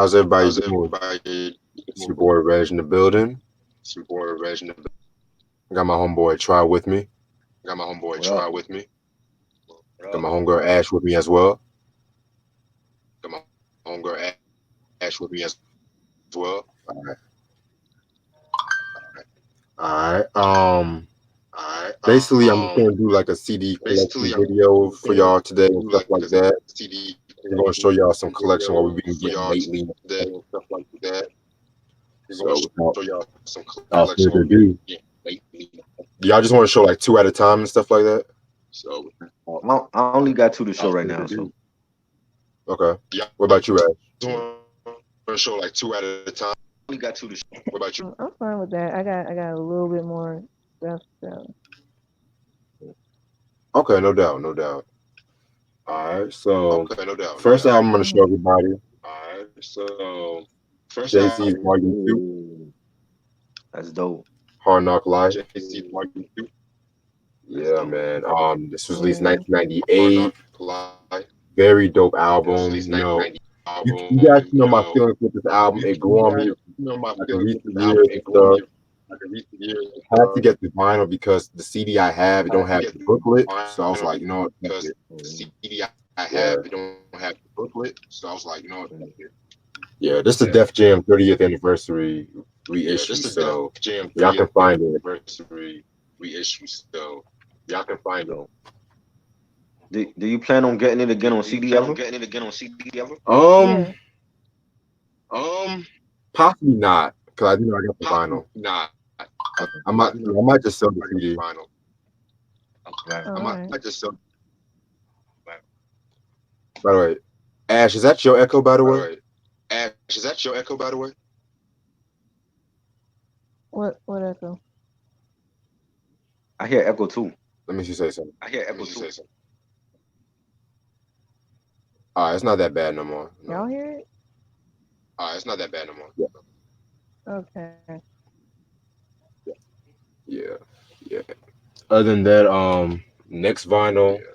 How's everybody How's doing? everybody It's your boy Reg in the building. It's your boy Reginald. I got my homeboy Try with me. Got my homeboy What up? Try with me. Got my homegirl Ash with me as well. Got my homegirl Ash with me as well. All right. All right. All right. Basically, I'm just gonna do like a CD Basically, collection I'm video for gonna y'all today and do stuff like like a that. CD I'm gonna show y'all some collection what video we've been for getting y'all lately. today and stuff like that. We're gonna So show without, y'all some without collection what further we've been ado, getting lately. do y'all just want to show like two at a time and stuff like that? So I only got two to show right without now, further so ado, Okay. y'all What about you, Ash? just want to show like two at a time. Only got two to show. What about you? I'm fine with that. I got a little bit more stuff. So Okay, no doubt, no doubt. All right. So Okay, no doubt, no first doubt. album I'm gonna show mhm. everybody All right, so first Jay album, Z's Volume Two, Ooh, that's dope. Hard Knock Life. Jay Z Volume 2. That's Yeah, dope. man. This was released Yeah. 1998. Hard Knock Life. Very dope It was album. released 1990 You guys album. know my feelings with this album. It grew You on guys me know my like in feelings with recent this album. years and It grew on stuff. me like in recent years and I had to stuff. get the vinyl because the CD I have it I don't had to have get the the booklet. So I was vinyl like, you know what, fuck because it. the Mhm, CD I have it Yeah, don't have the booklet. So I was like, you know what? mhm. yeah. This is the Yeah, Def Jam 30th anniversary yeah. reissue. This is Def So Jam y'all can 30th find it. anniversary reissue. So y'all can find it. So, do you plan on getting it again on Do you CD plan on ever? getting it again on CD ever? Yeah. Um, Possibly not because I do know I got the possibly vinyl. not. I I might, do know I might just sell I the got the CD. vinyl. Right. All I might right. just sell. By the way, Ash, is that your echo? By the By the way, way, Ash, is that your echo? By the way, What echo? I hear echo too. let me see say something. I hear echo too. It's not that bad no more. No. Y'all hear it? It's not that bad no more. Yeah, Okay. yeah, yeah. Other than that, next vinyl Yeah.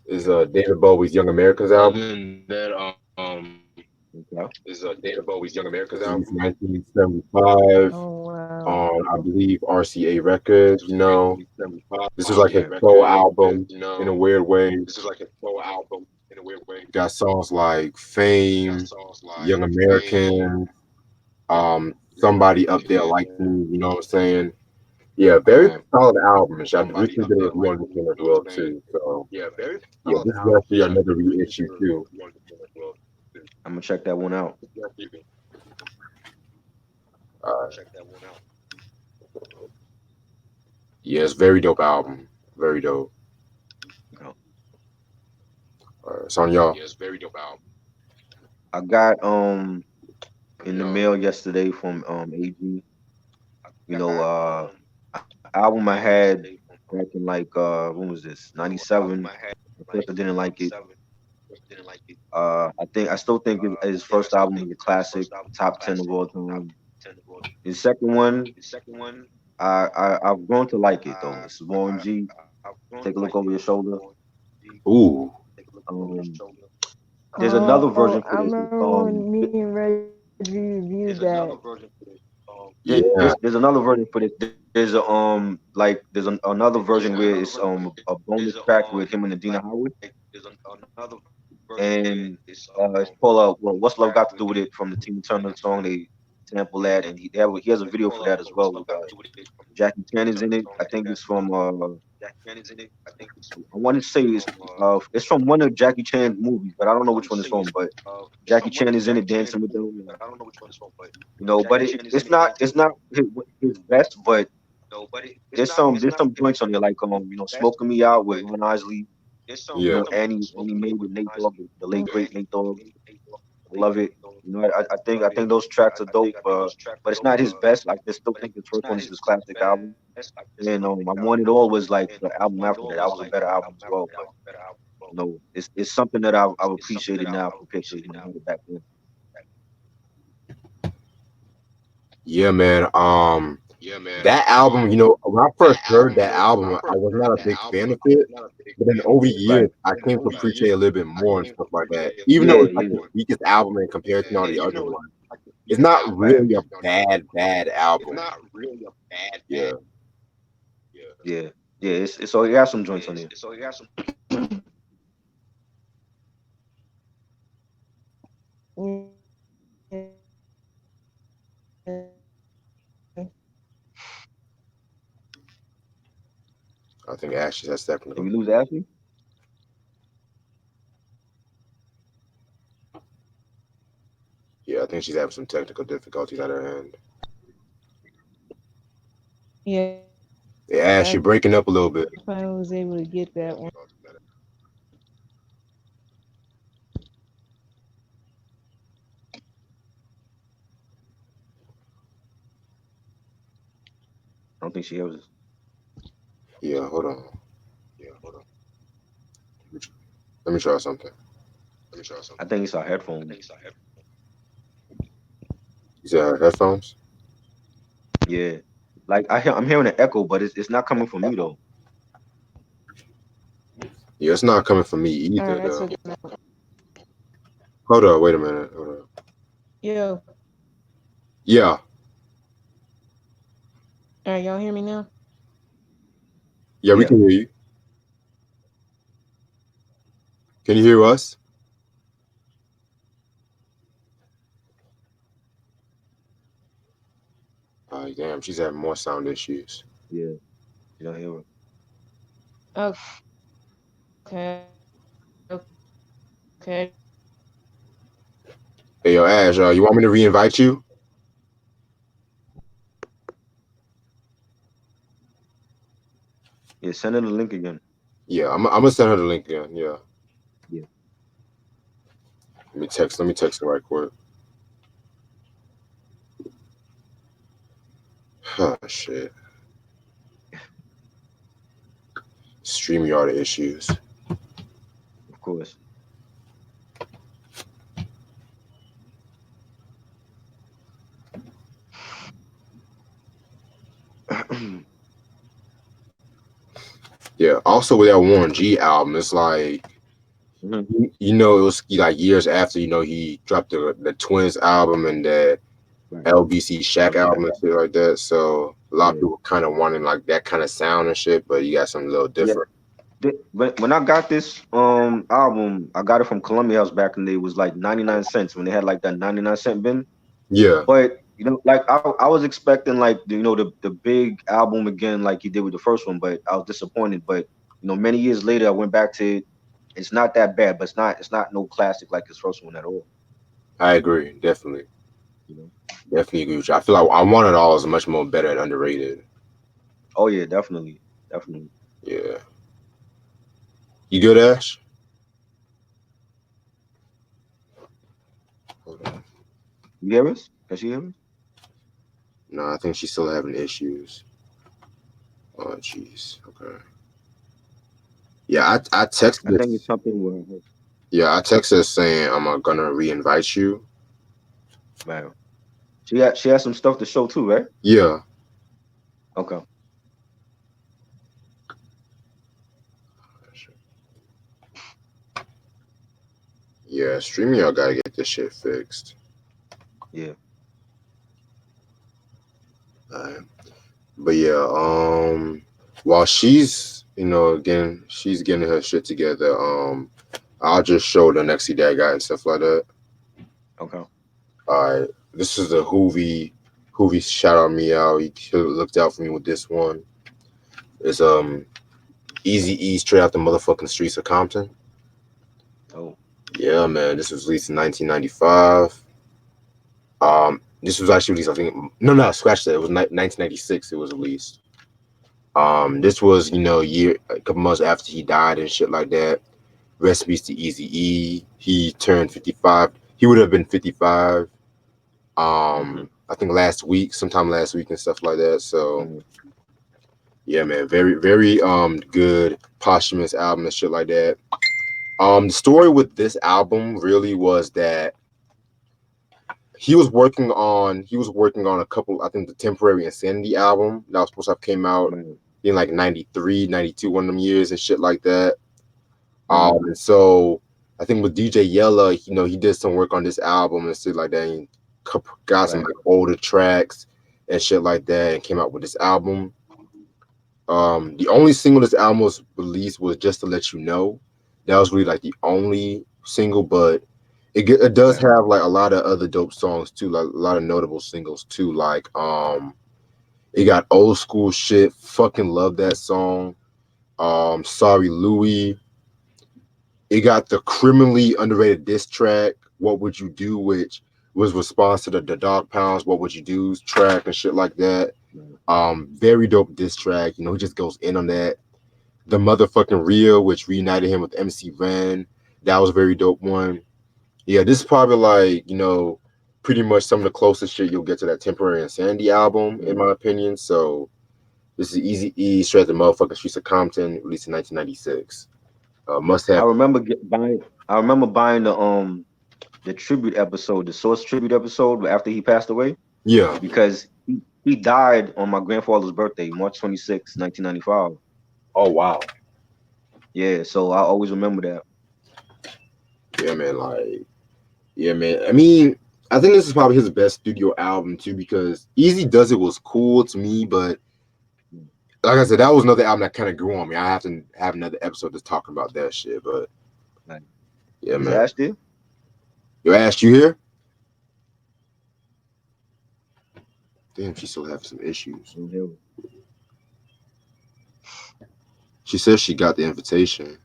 is David Bowie's Young Americans Other album. than that, Okay. is David Bowie's Young Americans album. Released 1975 Oh wow. on, I believe, RCA Records. This You was know, 1975 this is like his Yeah. RCA solo Records. album You in a know, weird way. this is like a full album in a weird way. Got songs like Got Fame, songs like Young Fame, American, Young Somebody Up There American, Like Me. You know what I'm saying? Yeah, very solid album. And I Somebody recently Up did a There review Like on this Me. one as You know what well I'm saying? too. So Yeah, very yeah, solid this is album. actually another Recently reissue did a too. review on this one as well. I'm gonna check that one out. Uh, Check that one out. yeah, it's very dope album. Very dope. You know. It's on y'all. Yeah, it's very dope album. I got in the Yo, mail yesterday from AG. You know, got album I had yesterday from back in like when was this? album I 97. had At like first I didn't like it. 97. Just didn't like it. I still think his I first still album think was a his classic, first album was a top 10 of classic, all top time. 10 of all. His second one, The second one, I've grown to like it though. I, It's Warren G. I've grown Take to a look like over it. your shoulder. More G, Ooh, take a look over your Um, shoulder. there's another version Oh, for I this. remember when me and Reggie reviewed There's that. another version for this. Yeah, yeah, there's another version for this. There's a like another There's version where another it's version. a bonus There's a track with him and Adina Howard, like there's another version where and it's it's called bonus "What's Love track Got to with Do with him It" from the Tina Turner and song. They sample that, and he has a it's video called for that as What's well. Love With Got to Do with It from Jackie Chan is Turner in it. song I like think that. it's from Jack Cannon's in it. I think I want to say from it's from one of Jackie Chan's movies, but I don't I know want which to one say it's from. But it's from Jackie one Chan of is in it Jackie Chan's dancing with movies, them, but I don't know which one it's from. But but Jackie Chan is in it's it dancing not with them. his best, but No, but there's some joints on there like best, "Smoking Me Out" with but Ron Isley, yeah. Annie Mae with Nate Dogg, the late great Nate Dogg. I late love great it. Nate Dogg. You know, I Love it. think those tracks are dope. I think those tracks But are it's dope. not his best. Like I still But think his it's first not one is his his classic album. best. Like this And classic I album. Want It All was like And the album One It after All that. That was was a like better the album album as after well. that. But Was a better album. Bro. it's something that I've It's something that appreciated now I've compared to appreciated when I now. heard it back then. Yeah, man. that album, you know, when I first heard that album, I was not a big fan of it. But then over the years, Right. I came to appreciate a little bit more and stuff like that. Even though Yeah, it's like yeah. the weakest album in comparison to all the other ones, it's not really a bad album. Yeah, Yeah. Yeah. It's so it got some joints on there. I think Ashes has Did technical. we lose Ashley? Yeah, I think she's having some technical difficulties at her end. Yeah, Yeah, Ash, you're breaking up a little bit. I finally was able to get that one. I don't think she hears us. Yeah, hold on. Let me try something. I think it's our headphones. You said her headphones? Yeah. Like I'm hearing an echo, but it's not coming from you though. Yeah, it's not coming from me All either, right, I though. took it out. Hold up, wait a minute. Hold up. Yo, Yeah, all right, y'all hear me now? yeah, we Yeah. can hear you. Can you hear us? Damn, she's having more sound issues. Yeah. You don't hear her. Okay, okay. Hey, yo, Ash, you want me to re-invite you? Yeah, send her the link again. Yeah, I'm gonna send her the link again. Yeah. Yeah. Let me text her right quick. Oh, shit. StreamYard issues. Of course. Yeah. Also, with that Warren G album, it's like, you know, it was like years after, you know, he dropped the Twins album and the LBC Shaq album and shit like that. So a lot of people kind of wanting like that kind of sound and shit, but you got something a little different. When I got this album, I got it from Columbia House back in the day. It was like 99 cents when they had like that 99-cent bin. Yeah. But you know, like I was expecting like the big album again, like he did with the first one, but I was disappointed. But you know, many years later, I went back to it. It's not that bad, but it's not no classic like his first one at all. I agree, definitely. You know? Definitely agree with you. I feel like I Want It All is much more better and underrated. Oh yeah, definitely. Yeah. You good, Ash? Hold on. You hear us? Can she hear us? No, I think she's still having issues. Oh, jeez. Okay. Yeah, I texted I think it's something with her. Yeah, I texted her saying I'm gonna re-invite you. Man. She has some stuff to show too, right? Yeah. Okay. Yeah, StreamYard gotta get this shit fixed. Yeah. But yeah, while she's she's getting her shit together, I'll just show the next CD I got and stuff like that. Okay. Alright. This is the Hoovy shout out me out. He looked out for me with this one. It's Eazy-E straight out the motherfucking streets of Compton. Oh. Yeah, man. This was released in 1995. This was actually released, I think. No, scratch that. It was 1996. It was released. This was, a couple months after he died and shit like that. Rest in peace to Eazy-E. He turned 55. He would have been 55. I think sometime last week and stuff like that. So, yeah, man, very, very good posthumous album and shit like that. The story with this album really was that he was working on a couple, I think the Temporary Insanity album that was supposed to have came out Man. in like 93, 92, one of them years and shit like that. Mhm. And so I think with DJ Yella, he did some work on this album and shit like that, and got some Right. like older tracks and shit like that, and came out with this album. The only single this album was released was Just to Let You Know. That was really like the only single, but it does Right. have like a lot of other dope songs too, like a lot of notable singles too. Like it got Old School Shit. Fucking love that song. Sorry Louie. It got the criminally underrated diss track, What Would You Do, which was response to the Dog Pounds What Would You Do track and shit like that. Very dope diss track. He just goes in on that. The Motherfucking Real, which reunited him with MC Ren. That was a very dope one. Yeah, this is probably like, pretty much some of the closest shit you'll get to that Temporary Insanity album, in my opinion. So this is Easy E, straight out the motherfucking streets of Compton, released in 1996. Must I have. remember buying. I remember buying the tribute episode, the Source tribute episode after he passed away, Yeah. because he died on my grandfather's birthday, March 26, 1995. Oh, wow. Yeah, so I always remember that. Yeah, man. Yeah, man. I mean, I think this is probably his best studio album too, because Easy Does It was cool to me, but like I said, that was another album that kind of grew on me. I have to have another episode just talking about that shit, but Like, yeah, is man. Ash there? Yo, Ash, you here? Damn, she still have some issues. She says she got the invitation.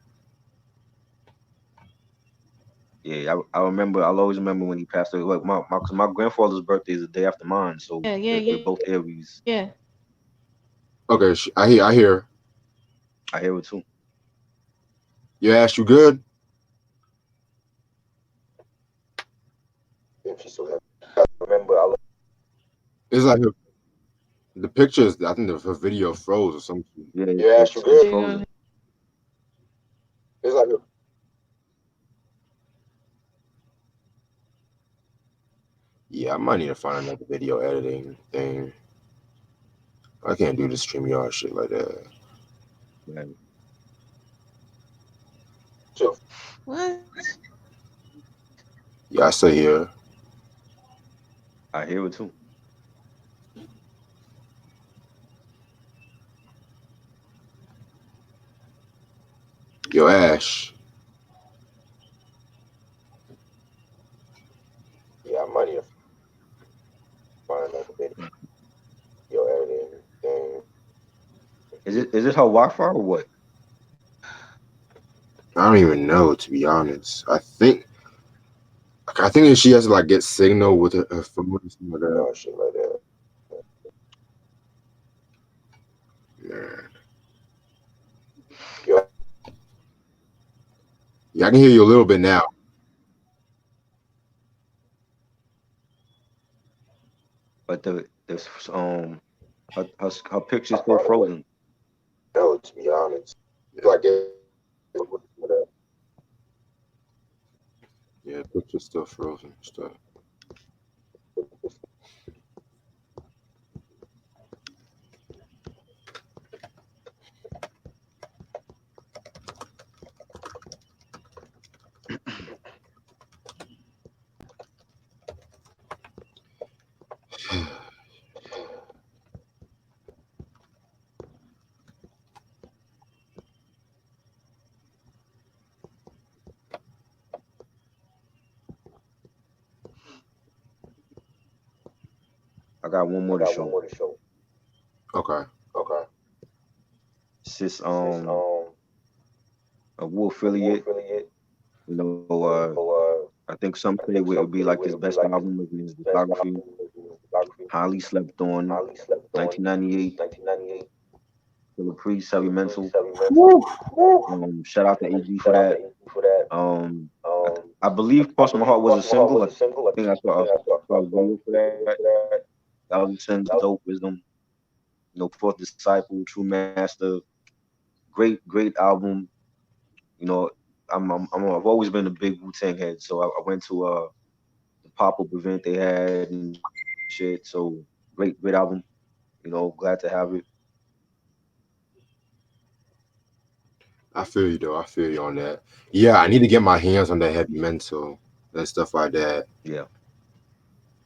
Yeah, I remember. I'll always remember when he passed away. Like cause my grandfather's birthday is the day after mine, so we're both Aries. Yeah. Okay, I hear. I hear it too. Yo, Ash, you good? Damn, she still have. Remember, it's like the pictures. I think her video froze or something. Yeah, Ash, you good? frozen. It's like yeah, I might need to find another video editing thing. I can't do the StreamYard shit like that. Right. What? Yeah, I stay here. I hear it too. Yo, Ash. Yeah, I might need to find another video editing thing. Is it her Wi-Fi or what? I don't even know, to be honest. I think that she has to like get signal with her phone or something like that. Oh, shit like that. Man. Yeah, I can hear you a little bit now. But her picture's still frozen. No, to be honest. Like yeah, picture's still frozen stuff. I got one more to show. Okay. It's just a Wu affiliate. You know, I think some say it would be like his best album of his discography. Highly slept on. 1998. Killer Priest, Heavy Mental. Shout out to AG for that. I believe Cross My Heart was a single. I think that's what I was going for that. Thousands, Dope Wisdom, Fourth Disciple, True Master. Great album. I've always been a big Wu-Tang head, so I went to the pop-up event they had and shit. So great album. You know, glad to have it. I feel you though. I feel you on that. Yeah, I need to get my hands on that Heavy Mental and stuff like that. Yeah.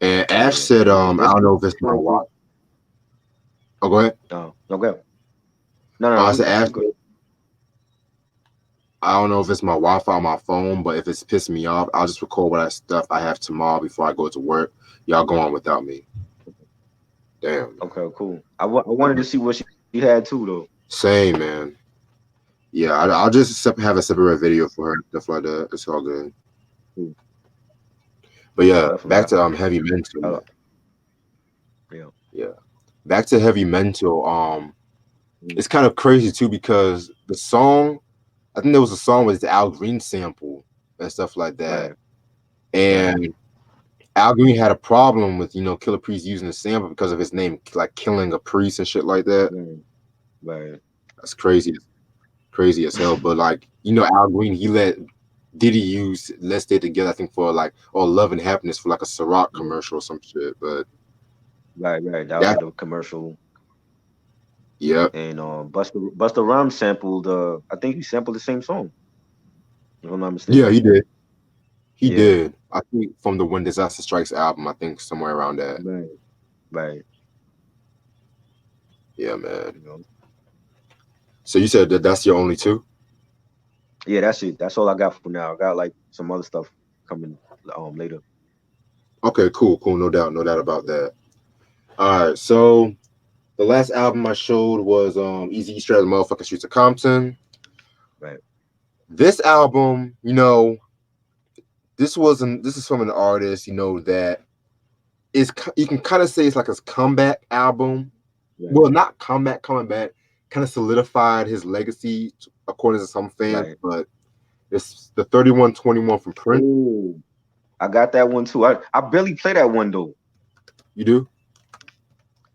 And Ash Yeah. said, I And this don't know if it's my wife. Oh, go ahead. no, go ahead. No, I you said, Ash, good. I don't know if it's my Wi-Fi on my phone, but if it's pissing me off, I'll just record what stuff I have tomorrow before I go to work. Y'all go on without me. Damn. Okay, cool. I wanted to see what she had too, though. Same, man. Yeah, I'll just have a separate video for her, stuff like that. It's all good. Cool. But yeah, Definitely. back to Heavy Mental. Yeah. Back to Heavy Mental. It's kind of crazy too because the song, I think there was a song with the Al Green sample and stuff like that. Right. And Al Green had a problem with, Killer Priest using the sample because of his name, like killing a priest and shit like that. Right. That's crazy as hell. But like, Al Green, he let Diddy use Let's Stay Together, I think, for like, Love and Happiness for like a Ciroc commercial or some shit. But Right. That was the commercial. Yeah. And Busta Rhymes sampled I think he sampled the same song. If I'm not mistaken. Yeah, he did. He did. I think from the When Disaster Strikes album, I think somewhere around that. Right. Yeah, man. So you said that's your only two? Yeah, that's it. That's all I got for now. I got like some other stuff coming later. Okay, cool. No doubt about that. All right, so the last album I showed was Easy Easter at the Motherfucking Streets of Compton. Right. This album, this is from an artist, that is, you can kind of say it's like his comeback album. Right. Well, not coming back, kind of solidified his legacy according to some fans, but it's the 3121 from Prince. Ooh, I got that one too. I barely play that one though. You do?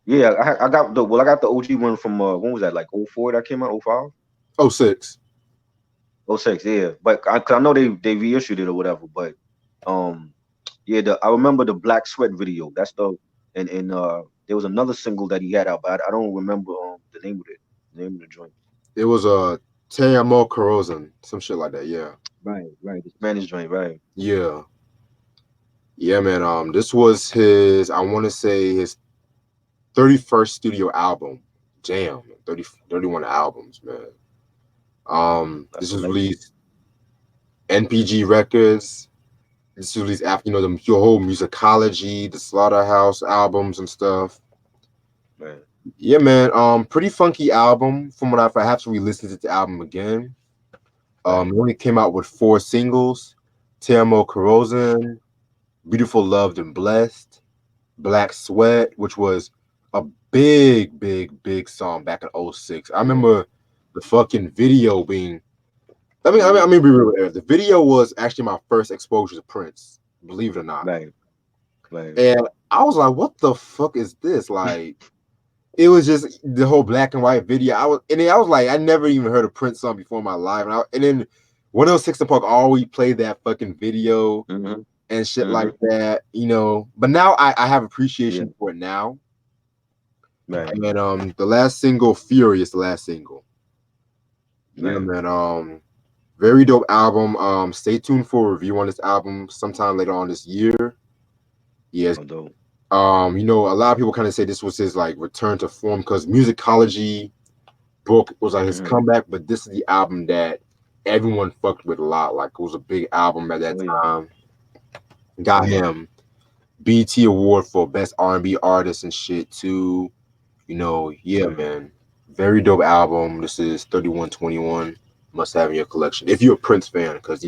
Yeah, I got the OG one from when was that? Like 04 that came out, 05? 06. 06, yeah. But I know they reissued it or whatever. But yeah, I remember the Black Sweat video. That's and there was another single that he had out, but I don't remember the name of it. The name of the joint. It was Te Amo Corrosion, some shit like that. Yeah. Right. The Spanish joint, right? Yeah. Yeah, man. This was his, I want to say his 31st studio album. Damn, 31 albums, man. This was released NPG Records. This was released after, the whole Musicology, the Slaughterhouse albums and stuff. Right. Yeah, man. Pretty funky album. From what I have to re-listen to the album again. It only came out with 4 singles: Te Amo Corrosion, Beautiful, Loved, and Blessed, Black Sweat, which was a big song back in 06. I remember the fucking video being. I mean, be real. The video was actually my first exposure to Prince, believe it or not. Right. And I was like, "What the fuck is this?" Like, it was just the whole black and white video. I was like, I never even heard a Prince song before in my life. And then 106 & Park always played that fucking video and shit like that, But now I have appreciation for it now. Right. And the last single, Furious, the last single. Right. Yeah, man. Very dope album. Stay tuned for a review on this album sometime later on this year. Yes. Dope. A lot of people kind of say this was his like return to form because Musicology book was like his comeback, but this is the album that everyone fucked with a lot. Like it was a big album at that time. Got him BET Award for Best R&B Artist and shit too. Man. Very dope album. This is 3121. Must have in your collection if you're a Prince fan, because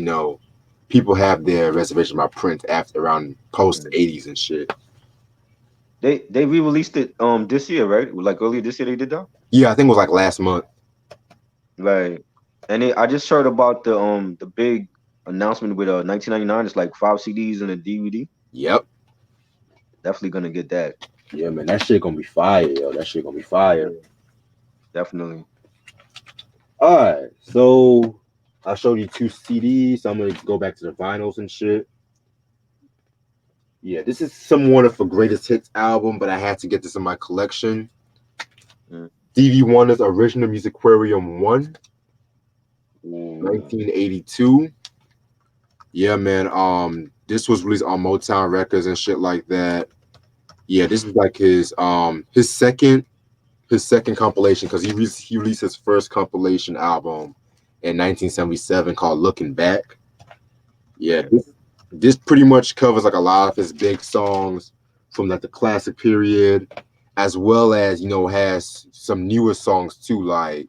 people have their reservation about Prince after around post 80s and shit. They re-released it this year, right? Like earlier this year they did that? Yeah, I think it was like last month. Right. And I just heard about the big announcement with 1999. It's like 5 CDs and a DVD. Yep. Definitely gonna get that. Yeah, man, that shit gonna be fire, yo. That shit gonna be fire. Definitely. All right, so I showed you 2 CDs. So I'm gonna go back to the vinyls and shit. Yeah, this is somewhat of a greatest hits album, but I had to get this in my collection. Mm. Stevie Wonder's Original Musicarium 1, Ooh. 1982. Yeah, man. This was released on Motown Records and shit like that. Yeah, this is like his second compilation because he released his first compilation album in 1977 called Looking Back. Yeah, this pretty much covers like a lot of his big songs from like the classic period, as well as has some newer songs too, like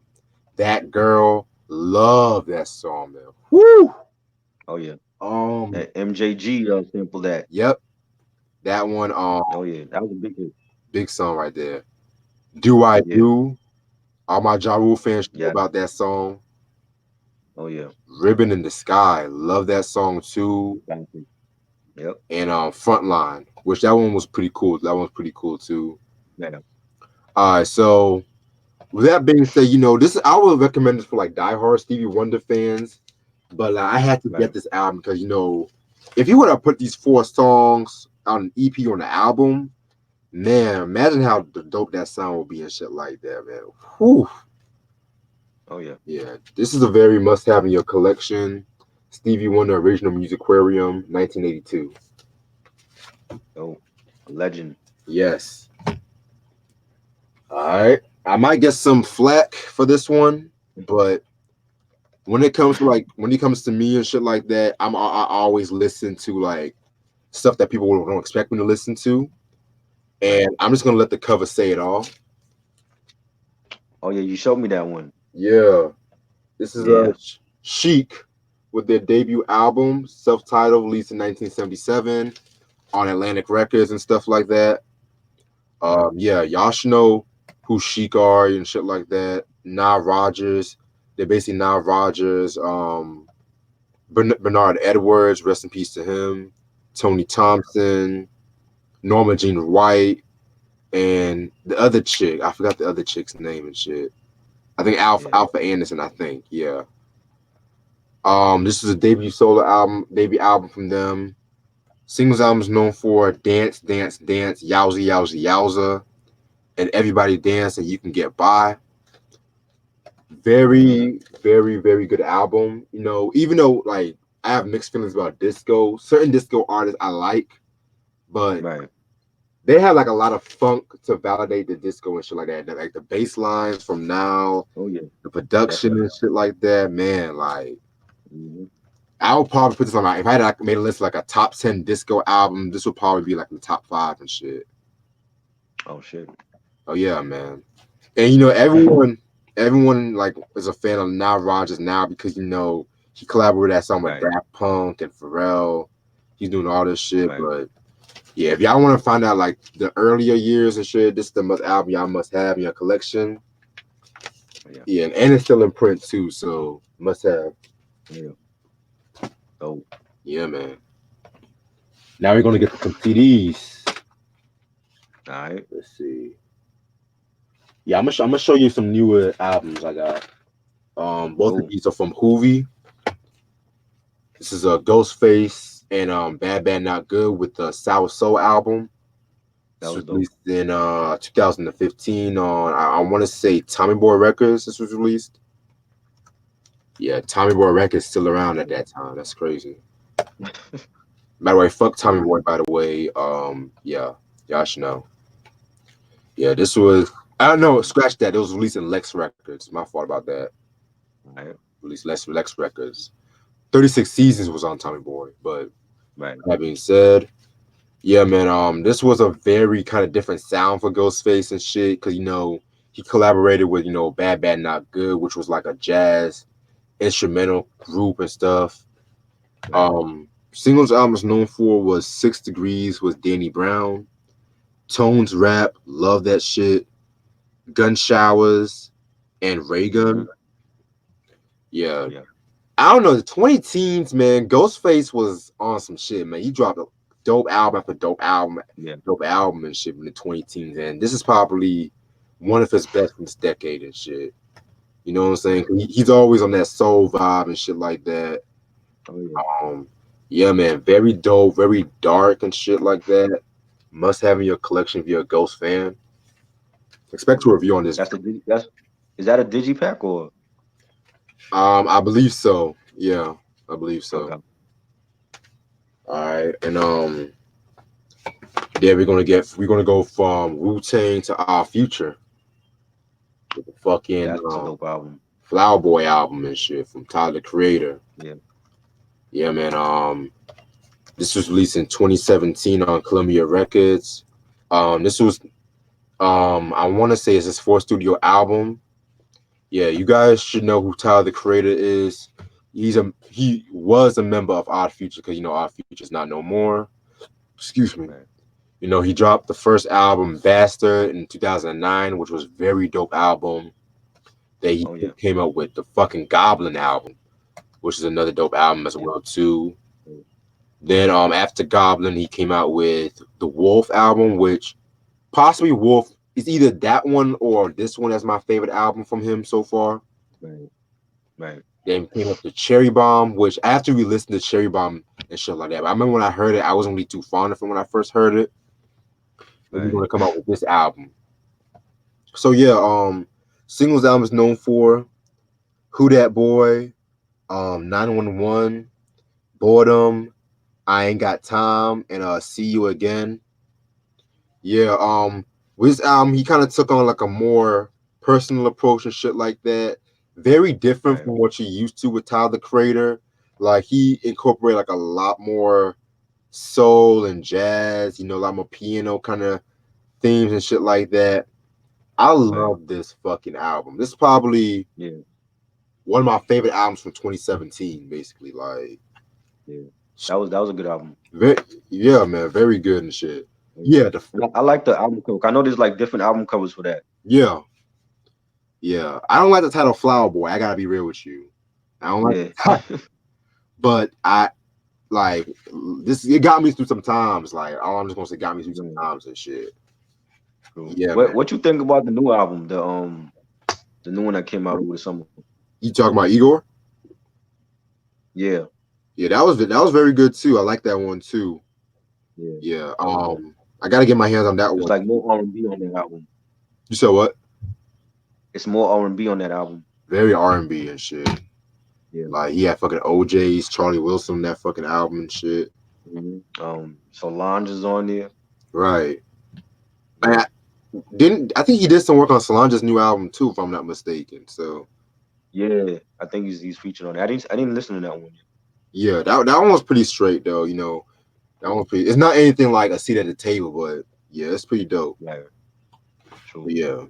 That Girl. Love that song, man. Woo! Oh yeah. Um, That MJG sample that. yep, that one. Oh yeah, that was a big hit. Big song right there. Do I Yeah. Do? All my Ja Rule fans know Yeah. about that song. Oh yeah. Ribbon in the Sky. Love that song too. Exactly. Yep. And Frontline, which that one was pretty cool. That one's pretty cool too. Yeah. All right, so with that being said, this I would recommend this for like diehard Stevie Wonder fans, but I had to get this album because if you would have put these 4 songs on an EP on the album, man, imagine how dope that sound would be and shit like that, man. Whew. Oh yeah. Yeah, this is a very must-have in your collection. Stevie Wonder Original Musicarium, 1982. Oh, a legend. Yes. All right. I might get some flack for this one, but when it comes to me and shit like that, I always listen to like stuff that people don't expect me to listen to, and I'm just gonna let the cover say it all. Oh yeah, you showed me that one. Yeah, this is Chic with their debut album, self-titled, released in 1977 on Atlantic Records and stuff like that. Yeah, y'all should know who Chic are and shit like that. Nile Rodgers, they're basically Nile Rodgers. Bernard Edwards, rest in peace to him. Tony Thompson, Norma Jean White, and the other chick. I forgot the other chick's name and shit. I think Alpha Anderson. I think This is a debut album from them. Singles album is known for Dance, Dance, Dance, Yowza, Yowza, Yowza, and Everybody Dance and You Can Get By. Very, very, very good album. Even though like I have mixed feelings about disco, certain disco artists I like, but they have like a lot of funk to validate the disco and shit like that. Like the bass lines from Now, the production and shit like that, man. Like I would probably put this on if I had made a list like a top 10 disco album, this would probably be like in the top 5 and shit. Oh shit. Oh yeah, man. And everyone like is a fan of Nile Rodgers now because he collaborated that song with Daft Punk and Pharrell. He's doing all this shit, but yeah, if y'all want to find out like the earlier years and shit, this is the album y'all must have in your collection. Yeah, and it's still in print too, so must have. Yeah. Oh. Yeah, man. Now we're gonna get to some CDs. All right. Let's see. Yeah, I'm gonna show you some newer albums I got. Both of these are from Hoovy. This is a Ghostface and Bad Bad Not Good with the Sour Soul album. This was released in 2015 on I want to say Tommy Boy Records. This was released. Yeah, Tommy Boy Records still around at that time. That's crazy. By the way, fuck Tommy Boy. By the way, yeah, y'all should know. Yeah, this was. I don't know. Scratch that. It was released in Lex Records. My fault about that. Released Lex Records. 36 Seasons was on Tommy Boy, but that being said, yeah, man. This was a very kind of different sound for Ghostface and shit, because he collaborated with Bad Bad Not Good, which was like a jazz instrumental group and stuff. Singles album is known for was 6 Degrees with Danny Brown, Tones Rap, love that shit, Gun Showers, and Ray Gun. Yeah. I don't know, the 20 teens, man, Ghostface was on some shit, man. He dropped a dope album after dope album, dope album and shit in the 20 teens, and this is probably one of his best from this decade and shit. You know what I'm saying? He's always on that soul vibe and shit like that. Yeah, man, very dope, very dark and shit like that. Must have in your collection if you're a Ghost fan. Expect a review on this. That's is that a digipack or I believe so. Yeah, I believe so. okay? All right, and yeah, we're gonna go from Wu Tang to Our Future with the fucking That's a dope album. Flower Boy album and shit from Tyler the Creator. Yeah. Yeah, man. This was released in 2017 on Columbia Records. This was I want to say it's his fourth studio album. Yeah, you guys should know who Tyler the Creator is. He was a member of Odd Future because Odd Future is not no more. Excuse me. Right. He dropped the first album Bastard in 2009, which was a very dope album. That he came up with the fucking Goblin album, which is another dope album as well too. Then after Goblin, he came out with the Wolf album, which possibly Wolf is either that one or this one as my favorite album from him so far. Right. Then came up the Cherry Bomb, which after we listened to Cherry Bomb and shit like that, but I remember when I heard it, I wasn't really too fond of it when I first heard it. We're gonna come out with this album. So yeah, singles album is known for Who Dat Boy, 911, Boredom, I Ain't Got Time, and See You Again. Yeah, with this album, he kind of took on like a more personal approach and shit like that. Very different from what you're used to with Tyler the Creator. Like he incorporated like a lot more soul and jazz, a lot more piano kind of themes and shit like that. I love this fucking album. This is probably one of my favorite albums from 2017, basically. Like, that was a good album. Yeah, man, very good and shit. Yeah, I like the album cover. I know there's like different album covers for that. Yeah. I don't like the title Flower Boy. I gotta be real with you. I don't like it. But I like this. It got me through some times. Like, all I'm just gonna say, got me through some times and shit. Yeah. What you think about the new album? The new one that came out over the summer. You talking about Igor? Yeah. Yeah, that was very good too. I like that one too. Yeah. I gotta get my hands on that one. It's like more R&B on that album. You said what? It's more R&B on that album. Very R&B and shit. Yeah. Like he had fucking OJ's, Charlie Wilson, that fucking album and shit. Solange is on there. Right. I think he did some work on Solange's new album too, if I'm not mistaken. So yeah, I think he's featured on it. I didn't listen to that one yet. Yeah, that one was pretty straight though, That one pretty, it's not anything like A Seat at the Table, but yeah, it's pretty dope. Yeah. True. Yeah.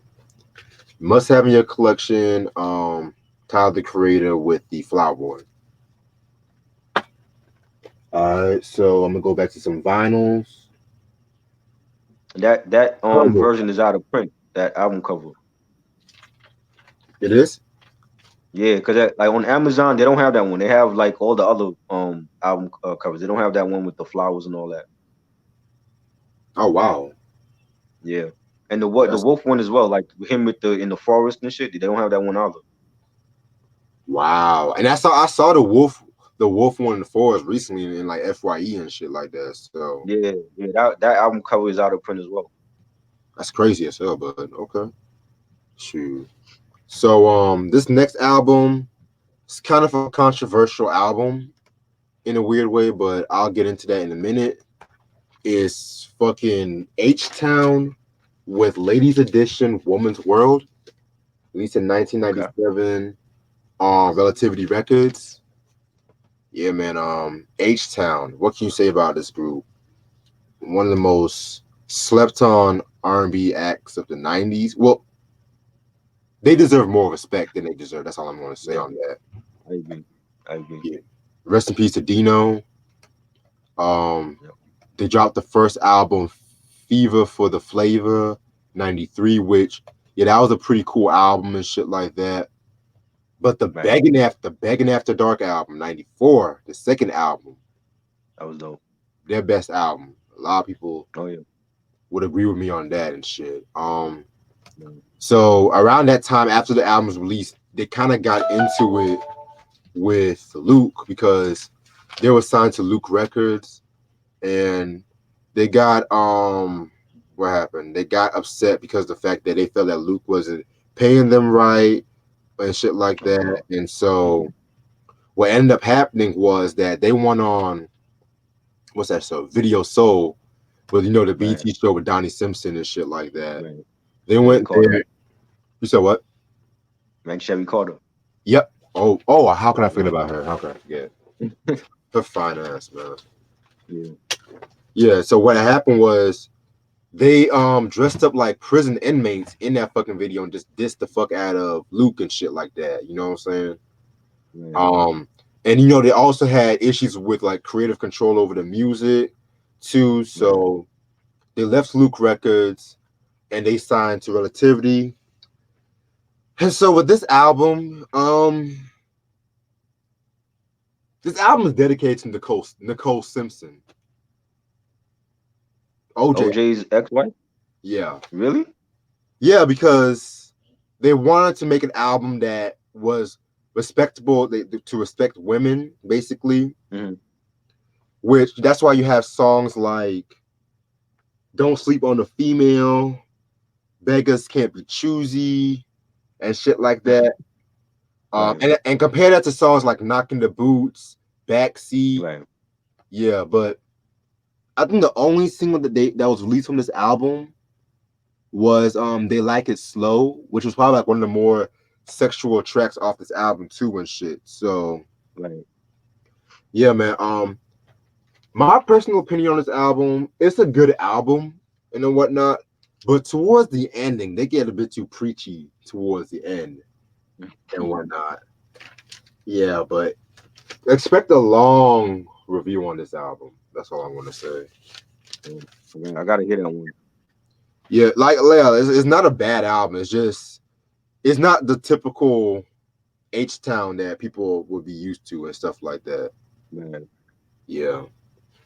Must have in your collection, Tyler the Creator with the Flower Boy. Alright, so I'm gonna go back to some vinyls. That version is out of print, that album cover. It is? Yeah, because like on Amazon they don't have that one. They have like all the other album covers. They don't have that one with the flowers and all that. Oh wow. Yeah. And the Wolf one as well, like him with in the forest and shit. They don't have that one either. Wow. And I saw the wolf one in the forest recently in like FYE and shit like that. So yeah, that album cover is out of print as well. That's crazy as hell, but okay. Shoot. So this next album is kind of a controversial album in a weird way, but I'll get into that in a minute. It's fucking H-Town with Ladies Edition Woman's World, released in 1997 on Relativity Records. Yeah, man. H-Town. What can you say about this group? One of the most slept on R&B acts of the 90s. Well, they deserve more respect than they deserve. That's all I'm going to say on that. I agree. Yeah. Rest in peace to Dino. They dropped the first album, Fever for the Flavor, 93, which, that was a pretty cool album and shit like that. But the Begging After Dark album, 94, the second album. That was dope. Their best album. A lot of people would agree with me on that and shit. So around that time, after the album was released, they kind of got into it with Luke because they were signed to Luke Records, and they got what happened? They got upset because of the fact that they felt that Luke wasn't paying them right and shit like that. And so what ended up happening was that they went on what's that show? Video Soul, with the BT show with Donnie Simpson and shit like that. Right. They went there. You said what? Man, Chevy Carter. Yep. Oh, how can I forget about her? How can I forget? Her fine ass, man. Yeah. Yeah, so what happened was they dressed up like prison inmates in that fucking video and just dissed the fuck out of Luke and shit like that. You know what I'm saying? Yeah. And they also had issues with like creative control over the music too. So they left Luke Records and they signed to Relativity. And so with this album is dedicated to Nicole Simpson. OJ's ex-wife? Yeah. Really? Yeah, because they wanted to make an album that was respectable, to respect women, basically. Mm-hmm. Which that's why you have songs like "Don't Sleep on the Female," "Beggars Can't Be Choosy," and shit like that. And compare that to songs like "Knocking the Boots," "Backseat." Right. Yeah, but I think the only single that was released from this album was "They Like It Slow," which was probably like one of the more sexual tracks off this album too and shit. So yeah, man. My personal opinion on this album, it's a good album and whatnot, but towards the ending, they get a bit too preachy towards the end and whatnot. Yeah, but expect a long review on this album. That's all I'm gonna say. I gotta hear that one. Yeah, like Leia, it's not a bad album. It's not the typical H-Town that people would be used to and stuff like that. Man. Yeah.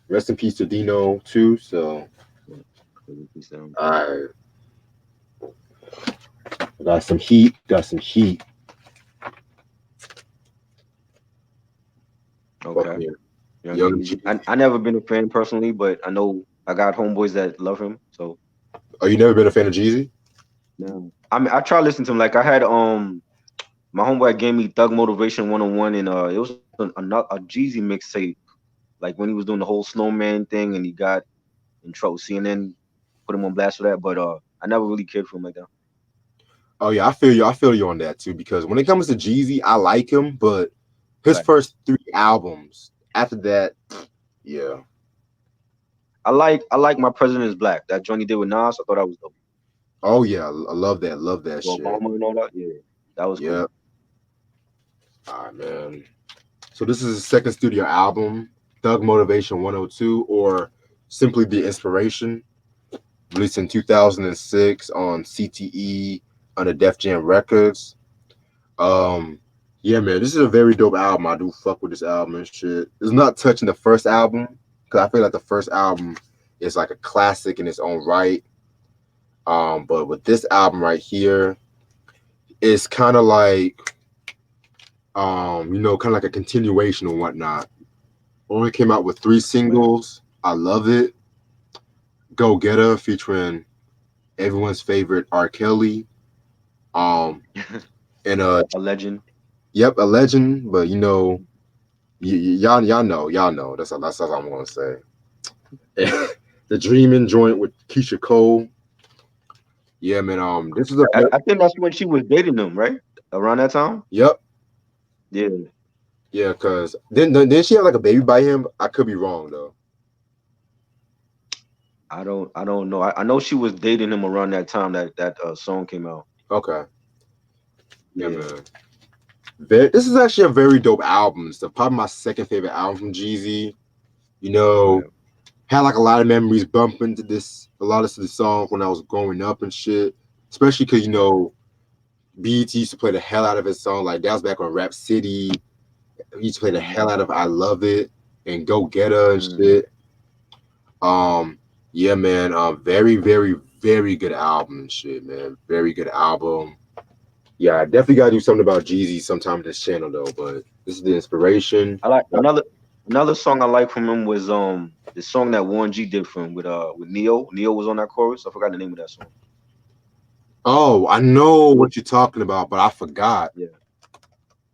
Rest in peace to Dino too. So, all right. Got some heat. Okay. I never been a fan personally, but I know I got homeboys that love him. So. Oh, you never been a fan of Jeezy? No. I mean, I try to listen to him. Like I had my homeboy gave me Thug Motivation 101, and it was a Jeezy mixtape. Like when he was doing the whole snowman thing, and he got in trouble. CNN put him on blast for that, but I never really cared for him like that. Oh yeah, I feel you on that too. Because when it comes to Jeezy, I like him, but his first 3 albums. After that, yeah. I like My President Is Black. That joint he did with Nas, I thought that was dope. Oh yeah, I love that. Love that shit. Obama and all that. Yeah, that was cool. All right, man. So this is his second studio album, Thug Motivation 102, or simply The Inspiration, released in 2006 on CTE under Def Jam Records. Yeah, man, this is a very dope album. I do fuck with this album and shit. It's not touching the first album because I feel like the first album is like a classic in its own right. But with this album right here, it's kind of like, kind of like a continuation and whatnot. Only came out with 3 singles. I love it. Go Getter featuring everyone's favorite R. Kelly. And a legend. Yep, a legend. But y'all know. That's all I'm gonna say. The Dreaming joint with Keisha Cole. Yeah, man. This is I think that's when she was dating him, right? Around that time. Yep. Yeah. Yeah, cause didn't she have like a baby by him? I could be wrong though. I don't know. I know she was dating him around that time that song came out. Okay. Yeah, man. This is actually a very dope album. It's probably my second favorite album from Jeezy. Had like a lot of memories bumping to a lot of the songs when I was growing up and shit. Especially because BET used to play the hell out of his song. Like that was back on Rap City. He used to play the hell out of I Love It and Go Getter and shit. Yeah, man. Very, very, very good album and shit, man. Very good album. Yeah, I definitely gotta do something about Jeezy sometime in this channel though. But this is The Inspiration. I like Another song I like from him was the song that Warren G did for him with Neo. Neo was on that chorus. I forgot the name of that song. Oh, I know what you're talking about, but I forgot.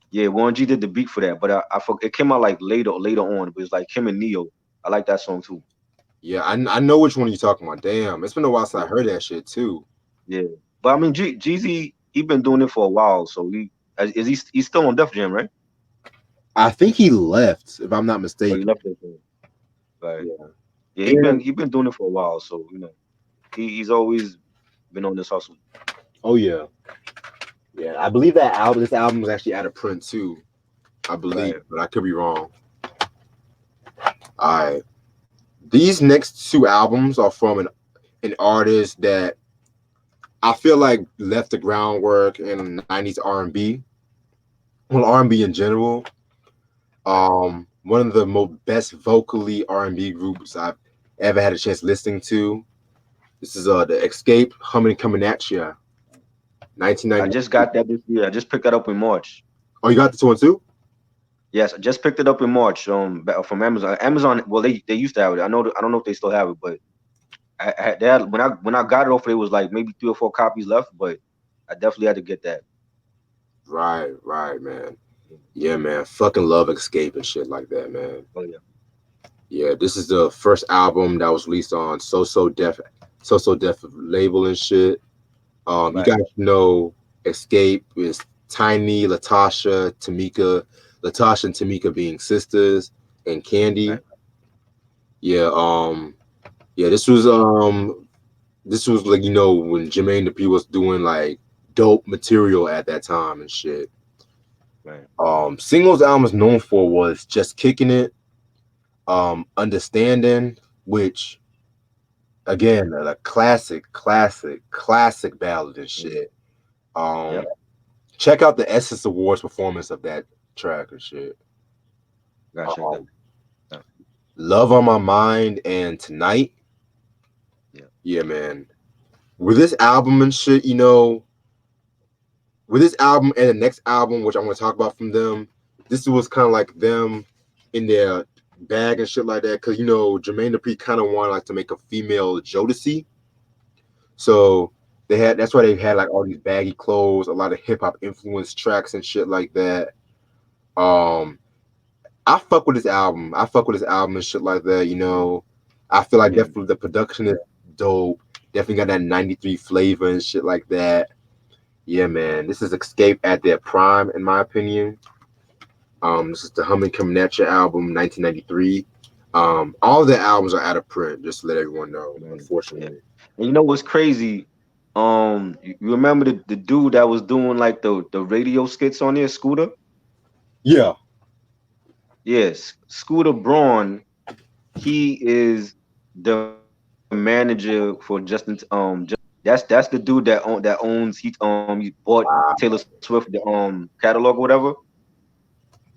Yeah, Warren G did the beat for that, but it came out like later on. But it's like him and Neo. I like that song too. Yeah, I know which one you're talking about. Damn, it's been a while since I heard that shit too. Yeah, but I mean, Jeezy, he been doing it for a while, so he's still on Def Jam, right? I think he left, if I'm not Or he mistaken. left Def Jam. Right. Yeah. Yeah, he been doing it for a while, so he's always been on this hustle. Oh yeah. Yeah, I believe this album was actually out of print too. I believe, Right. but I could be wrong. All right. These next two albums are from an artist that I feel like left the groundwork in 90s R&B. Well, R&B in general. One of the best vocally R&B groups I've ever had a chance listening to. This is the Escape, Humming Coming At Ya, 1990. I just got that this year. I just picked that up in March. Oh, you got this one too? Yes, I just picked it up in March. From Amazon. Amazon. Well, they used to have it. I don't know if they still have it, but they had, when I got it off, it was like maybe 3 or 4 copies left. But I definitely had to get that. Right, man. Yeah, man. Fucking love Escape and shit like that, man. Oh yeah. Yeah, this is the first album that was released on So Def label and shit. You Right. guys know Escape is Tiny, Latasha, Tamika. Latasha and Tamika being sisters, and Candy. Right. Yeah, this was like, when Jermaine Dupri was doing like dope material at that time and shit. Right. Singles album is known for was Just Kicking It, Understanding, which again, a classic ballad and shit. Yep. Check out the Essence Awards performance of that track and shit. Gotcha. Love on My Mind and Tonight. Yeah, man. With this album and shit, with this album and the next album, which I'm going to talk about from them, this was kind of like them in their bag and shit like that. Because, Jermaine Dupri kind of wanted like to make a female Jodeci. So that's why they had like all these baggy clothes, a lot of hip hop influenced tracks and shit like that. I fuck with this album. And shit like that. I feel like definitely the production is dope. Definitely got that 93 flavor and shit like that. Yeah, man. This is Escape at their prime, in my opinion. This is the Humming Coming At Ya album, 1993. All the albums are out of print, just to let everyone know, unfortunately. And you know what's crazy? You remember the dude that was doing like the radio skits on there, Scooter? Yeah. Yes, Scooter Braun. He is the manager for Justin. That's the dude that owns. He bought Taylor Swift the catalog or whatever.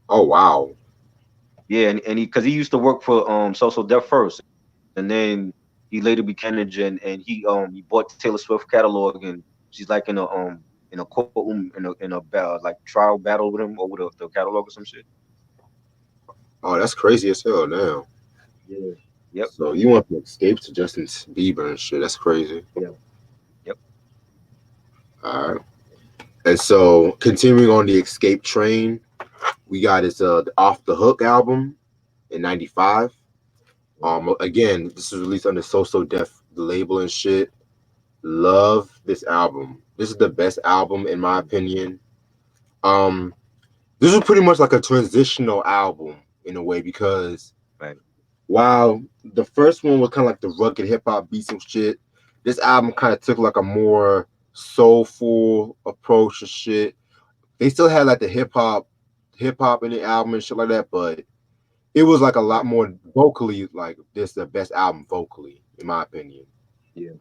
Oh wow. Yeah, and he used to work for So Def first, and then he later became manager, and he bought Taylor Swift catalog, and she's like in a courtroom in a like trial battle with him over the catalog or some shit. Oh, that's crazy as hell now. Yeah. Yep. So you want to escape to Justin Bieber and shit? That's crazy. Yeah. Yep. All right. And so continuing on the Escape train, we got his Off the Hook album in '95. Again, this was released under So Def, the label and shit. Love this album. This is the best album in my opinion. This was pretty much like a transitional album in a way, because while the first one was kind of like the rugged hip hop beats and shit, this album kind of took like a more soulful approach and shit. They still had like the hip hop in the album and shit like that, but it was like a lot more vocally. Like, this is the best album vocally, in my opinion. Yeah.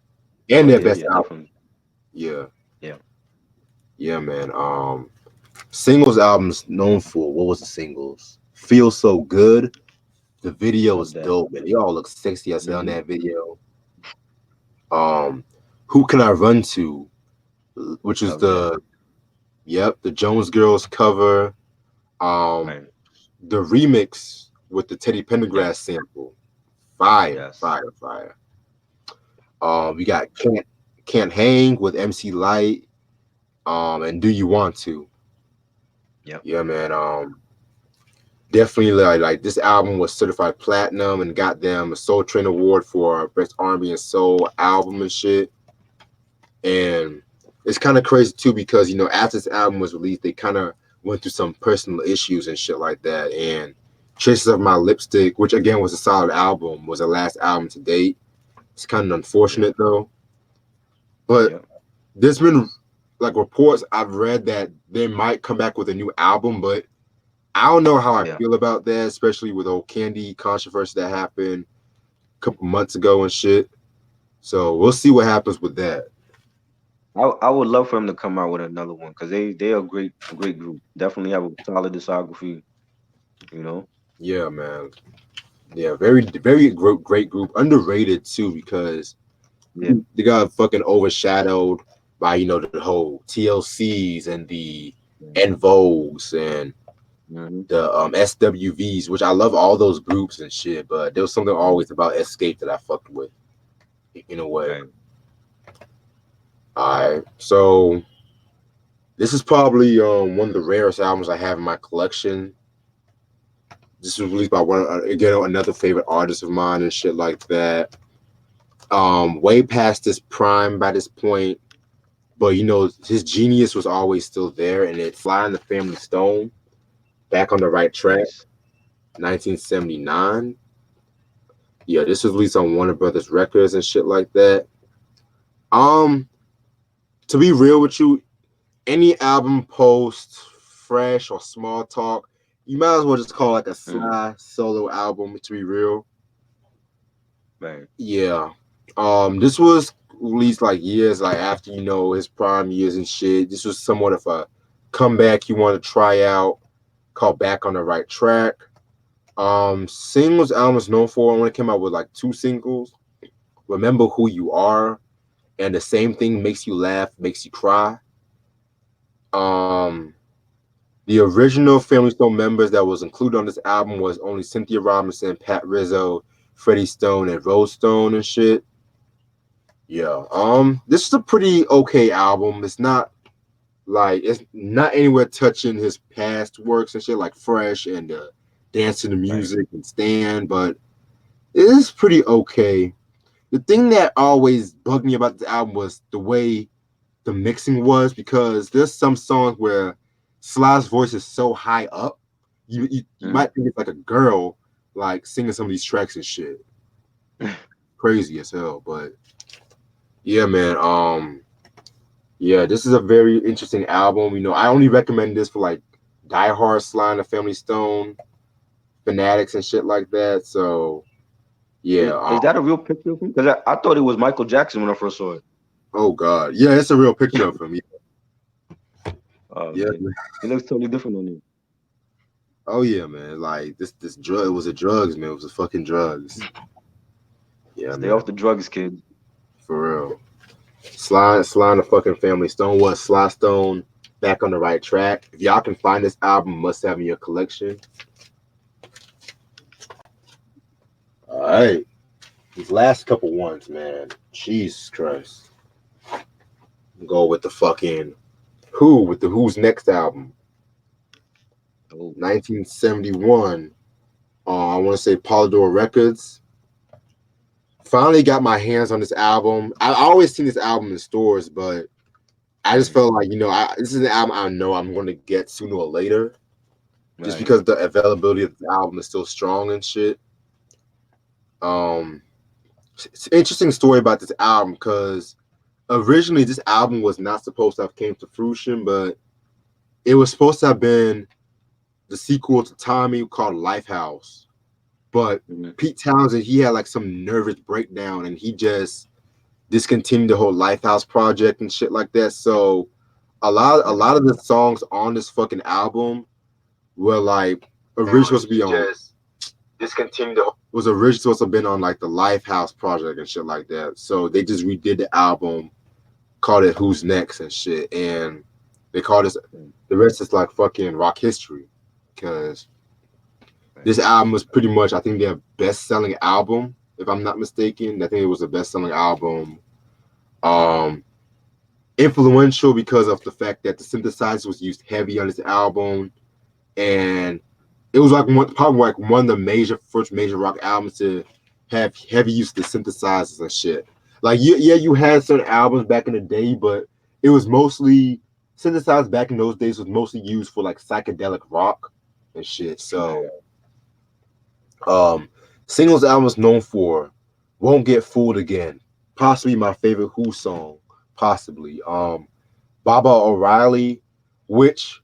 And their best album. Definitely. Yeah. Yeah, man. Singles albums known for, what was the singles? Feel So Good. The video is dope, man. They all look sexy as hell in that video. Who Can I Run To? Which is the Jones Girls cover. The remix with the Teddy Pendergrass sample. Fire, Yes. fire. We got Can't Hang with MC Light. And Do You Want To? Yep. Yeah, man. Definitely like this album was certified platinum and got them a Soul Train Award for best R&B and soul album and shit. And it's kind of crazy too because after this album was released, they kind of went through some personal issues and shit like that. And Traces of My Lipstick, which again was a solid album, was the last album to date. It's kind of unfortunate though. But Yep. there's been like reports I've read that they might come back with a new album, but I don't know how I feel about that, especially with old Candy controversy that happened a couple months ago and shit. So we'll see what happens with that. I would love for him to come out with another one because they are a great group. Definitely have a solid discography. Yeah, man. Yeah, very great group. Underrated too because they got fucking overshadowed by the whole TLCs and the En Vogues and the SWVs, which I love all those groups and shit. But there was something always about Escape that I fucked with in a way. Right. All right, so this is probably one of the rarest albums I have in my collection. This was released by another favorite artist of mine and shit like that. Way past his prime by this point, but his genius was always still there, and it's Sly and the Family Stone, Back on the Right Track, Nice. 1979. Yeah, this was released on Warner Brothers Records and shit like that. To be real with you, any album post Fresh or Small Talk, you might as well just call it like a Sly solo album, to be real. Right. Yeah. This was released like years after his prime years and shit. This was somewhat of a comeback you want to try out, called Back on the Right Track. Singles album is known for when it came out with like 2 singles. Remember Who You Are and The Same Thing Makes You Laugh, Makes You Cry. The original Family Stone members that was included on this album was only Cynthia Robinson, Pat Rizzo, Freddie Stone, and Rose Stone and shit. Yeah. This is a pretty okay album. It's not anywhere touching his past works and shit like Fresh and Dance to the Music and Stand, but it is pretty okay. The thing that always bugged me about this album was the way the mixing was, because there's some songs where Sly's voice is so high up, you might think it's like a girl like singing some of these tracks and shit. Crazy as hell, but yeah, man. Yeah, this is a very interesting album. I only recommend this for like diehard Sly and the Family Stone fanatics and shit like that. So yeah. Is that a real picture of him? Because I thought it was Michael Jackson when I first saw it. Oh God, yeah, it's a real picture of him. Yeah, man. It looks totally different on you. Oh yeah, man. Like this drug, it was a drugs, man. It was a fucking drugs. Yeah, Stay man. off the drugs, kid. For real. Sly and the fucking Family Stone was Sly Stone, Back on the Right Track. If y'all can find this album, must have in your collection. All right. These last couple ones, man. Jesus Christ. Go with the fucking Who, with the Who's Next album. 1971. I want to say Polydor Records. Finally got my hands on this album. I always seen this album in stores, but I just felt like, this is an album I know I'm going to get sooner or later. Just because the availability of the album is still strong and shit. It's an interesting story about this album because originally this album was not supposed to have came to fruition, but it was supposed to have been the sequel to Tommy called Lifehouse. But Pete Townsend, he had like some nervous breakdown and he just discontinued the whole Lifehouse project and shit like that. So a lot of the songs on this fucking album were like originally supposed to be on discontinued. Was originally supposed to have been on like the Lifehouse project and shit like that. So they just redid the album, called it Who's Next and shit, and they called this the rest is like fucking rock history, because This album was pretty much, I think, their best-selling album, if I'm not mistaken. I think it was the best-selling album. Influential because of the fact that the synthesizer was used heavy on this album, and it was like probably like one of the first major rock albums to have heavy use of the synthesizers and shit. Like you had certain albums back in the day, but it was mostly synthesized back in those days was mostly used for like psychedelic rock and shit. So singles album is known for Won't Get Fooled Again, possibly my favorite Who song, possibly. Baba O'Reilly, which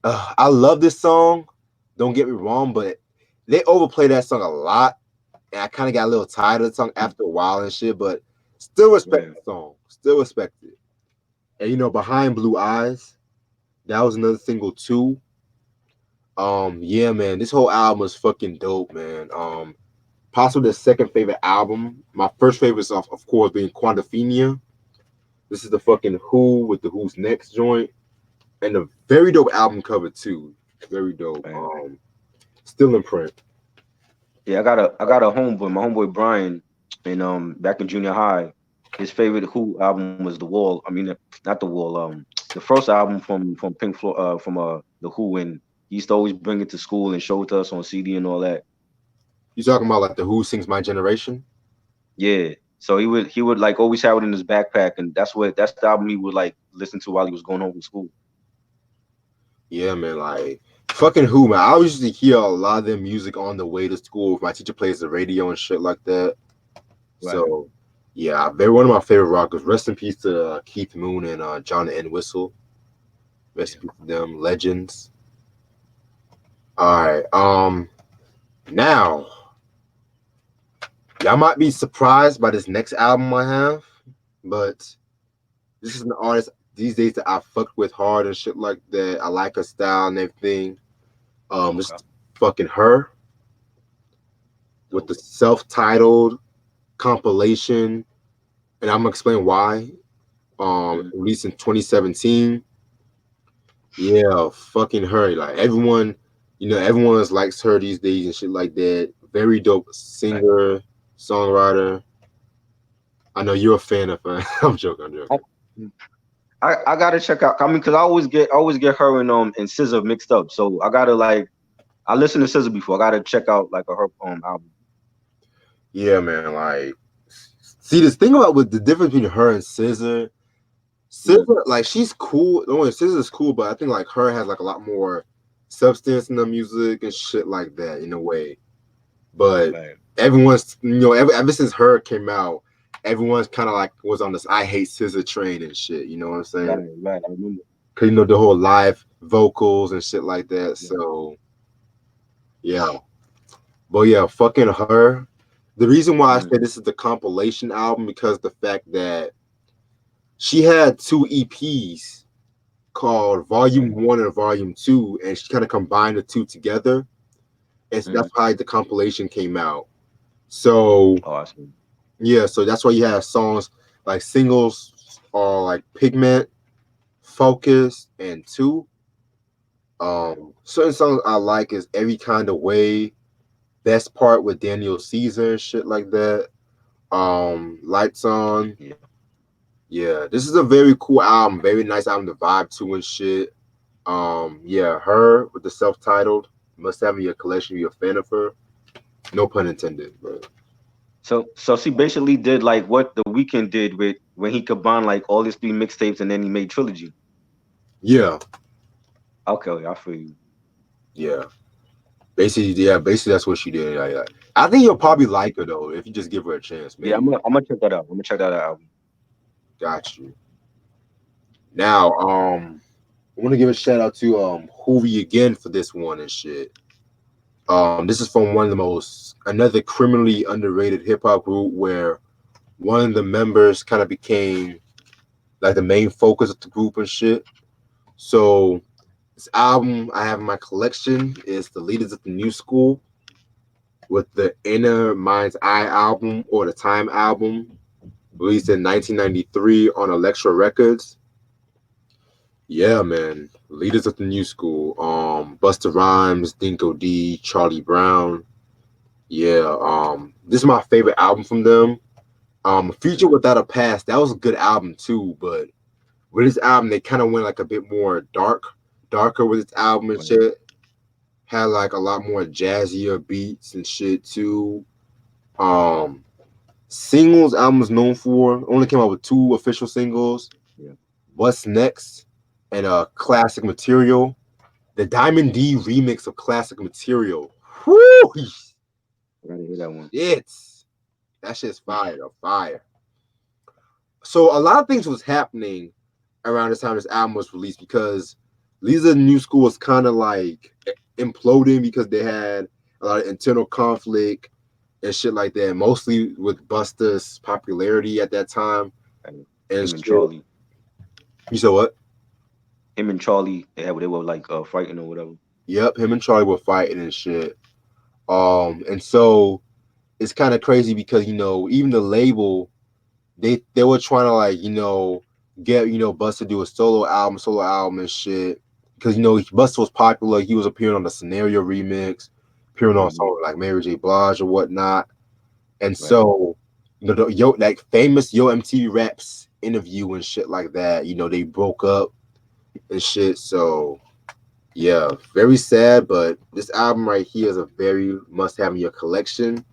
I love this song, don't get me wrong, but they overplay that song a lot, and I kind of got a little tired of the song after a while and shit, but still respect the song, still respect it. And you know, Behind Blue Eyes, that was another single too. Yeah, man, this whole album is fucking dope, man. Possibly the second favorite album. My first favorite is of course being Quantifinia. This is the fucking Who with the Who's Next joint, and a very dope album cover too. Very dope. Still in print. Yeah, I got a homeboy, my homeboy Brian, and back in junior high, his favorite Who album was The Wall. I mean, not The Wall. The first album from Pink Floyd, from The Who, and he used to always bring it to school and show it to us on CD and all that. You talking about like the Who Sings My Generation? Yeah. So he would like always have it in his backpack, and that's the album he would like listen to while he was going home from school. Yeah, man, like fucking Who, man. I used to hear a lot of their music on the way to school. If my teacher plays the radio and shit like that. Right. So yeah, they're one of my favorite rockers. Rest in peace to Keith Moon and John Entwistle. Rest in peace to them, legends. All right, now y'all might be surprised by this next album I have, but this is an artist these days that I fucked with hard and shit like that. I like her style and everything. This is fucking Her with the self-titled compilation, and I'm gonna explain why. Released in 2017. Yeah, fucking Her. Like everyone, you know, everyone likes her these days and shit like that. Very dope singer, songwriter. I know you're a fan of her. I'm joking. I gotta check out. I mean, cause I always get her and SZA mixed up. So I gotta I listened to SZA before. I gotta check out like her album. Yeah, man. Like, see, this thing about with the difference between her and SZA, like she's cool. Only SZA's cool, but I think like her has like a lot more substance in the music and shit like that in a way. But everyone's, you know, ever since Her came out, everyone's kind of like was on this I hate SZA train and shit. You know what I'm saying? Right. I remember. Cause you know the whole live vocals and shit like that. Yeah. So yeah, but yeah, fucking Her. The reason why I said this is the compilation album because the fact that she had 2 EPs called Volume 1 and Volume 2, and she kind of combined the 2 together, and so that's why the compilation came out. So yeah, so that's why you have songs like singles are like Pigment, Focus, and 2. Certain songs I like is Every Kind of Way, Best Part with Daniel Caesar and shit like that. Lights On. Yeah, this is a very cool album, very nice album to vibe to and shit. Yeah, Her with the self-titled. Must have in your collection if you're a fan of her. No pun intended, but so she basically did like what The Weeknd did with when he combined like all his 3 mixtapes and then he made Trilogy. Yeah. Okay, I feel you. Yeah. Basically that's what she did. I think you'll probably like her though if you just give her a chance, man. Yeah, I'm gonna check that out. I'm gonna check that out. Got you. Now, I want to give a shout out to Hoovy again for this one and shit. This is from another criminally underrated hip hop group where one of the members kind of became like the main focus of the group and shit. So this album I have in my collection is The Leaders of the New School with the Inner Mind's Eye album or the Time album, released in 1993 on Elektra Records. Yeah, man. Leaders of the new school. Busta Rhymes, Dinko D, Charlie Brown. Yeah. This is my favorite album from them. Future Without a Past. That was a good album too, but with this album, they kind of went like a bit more darker with this album and shit. Had like a lot more jazzier beats and shit too. Um, Singles album was known for only came out with 2 official singles. Yeah. What's Next and Classic Material. The Diamond D remix of Classic Material. Whoo! I gotta hear that one. That shit's fire, though. Fire. So a lot of things was happening around this time this album was released because Lisa New School was kind of like imploding because they had a lot of internal conflict and shit like that, mostly with Busta's popularity at that time. Him And and Charlie. You said what? Him and Charlie, they were like fighting or whatever. Yep, him and Charlie were fighting and shit. And so it's kind of crazy because even the label, they were trying to like get Busta to do a solo album and shit because Busta was popular. He was appearing on the Scenario remix, appearing on songs like Mary J. Blige or whatnot. And so the like famous Yo MTV Raps interview and shit like that. They broke up and shit. So yeah, very sad. But this album right here is a very must have in your collection.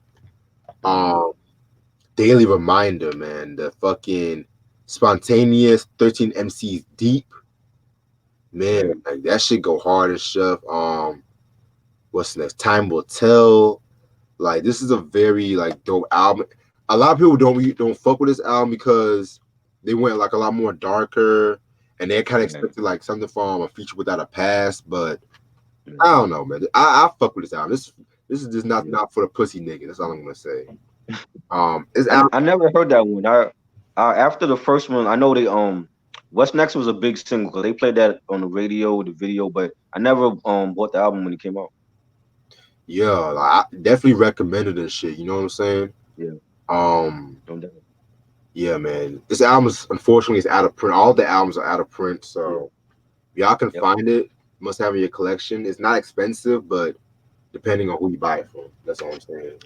Daily Reminder, man. The fucking Spontaneous 13 MCs Deep. Man, like that shit go hard and stuff. What's next? Time Will Tell. Like this is a very like dope album. A lot of people don't fuck with this album because they went like a lot more darker and they kind of expected like something from A Future Without a Past, but I don't know, man. I fuck with this album. This is just not for the pussy nigga. That's all I'm gonna say. I never heard that one. I after the first one, I know they What's Next was a big single because they played that on the radio, the video, but I never bought the album when it came out. Yeah, like, I definitely recommended this shit. You know what I'm saying? Yeah. Yeah, man. This album is unfortunately is out of print. All the albums are out of print, so y'all can find it. Must have in your collection. It's not expensive, but depending on who you buy it from, that's all I'm saying.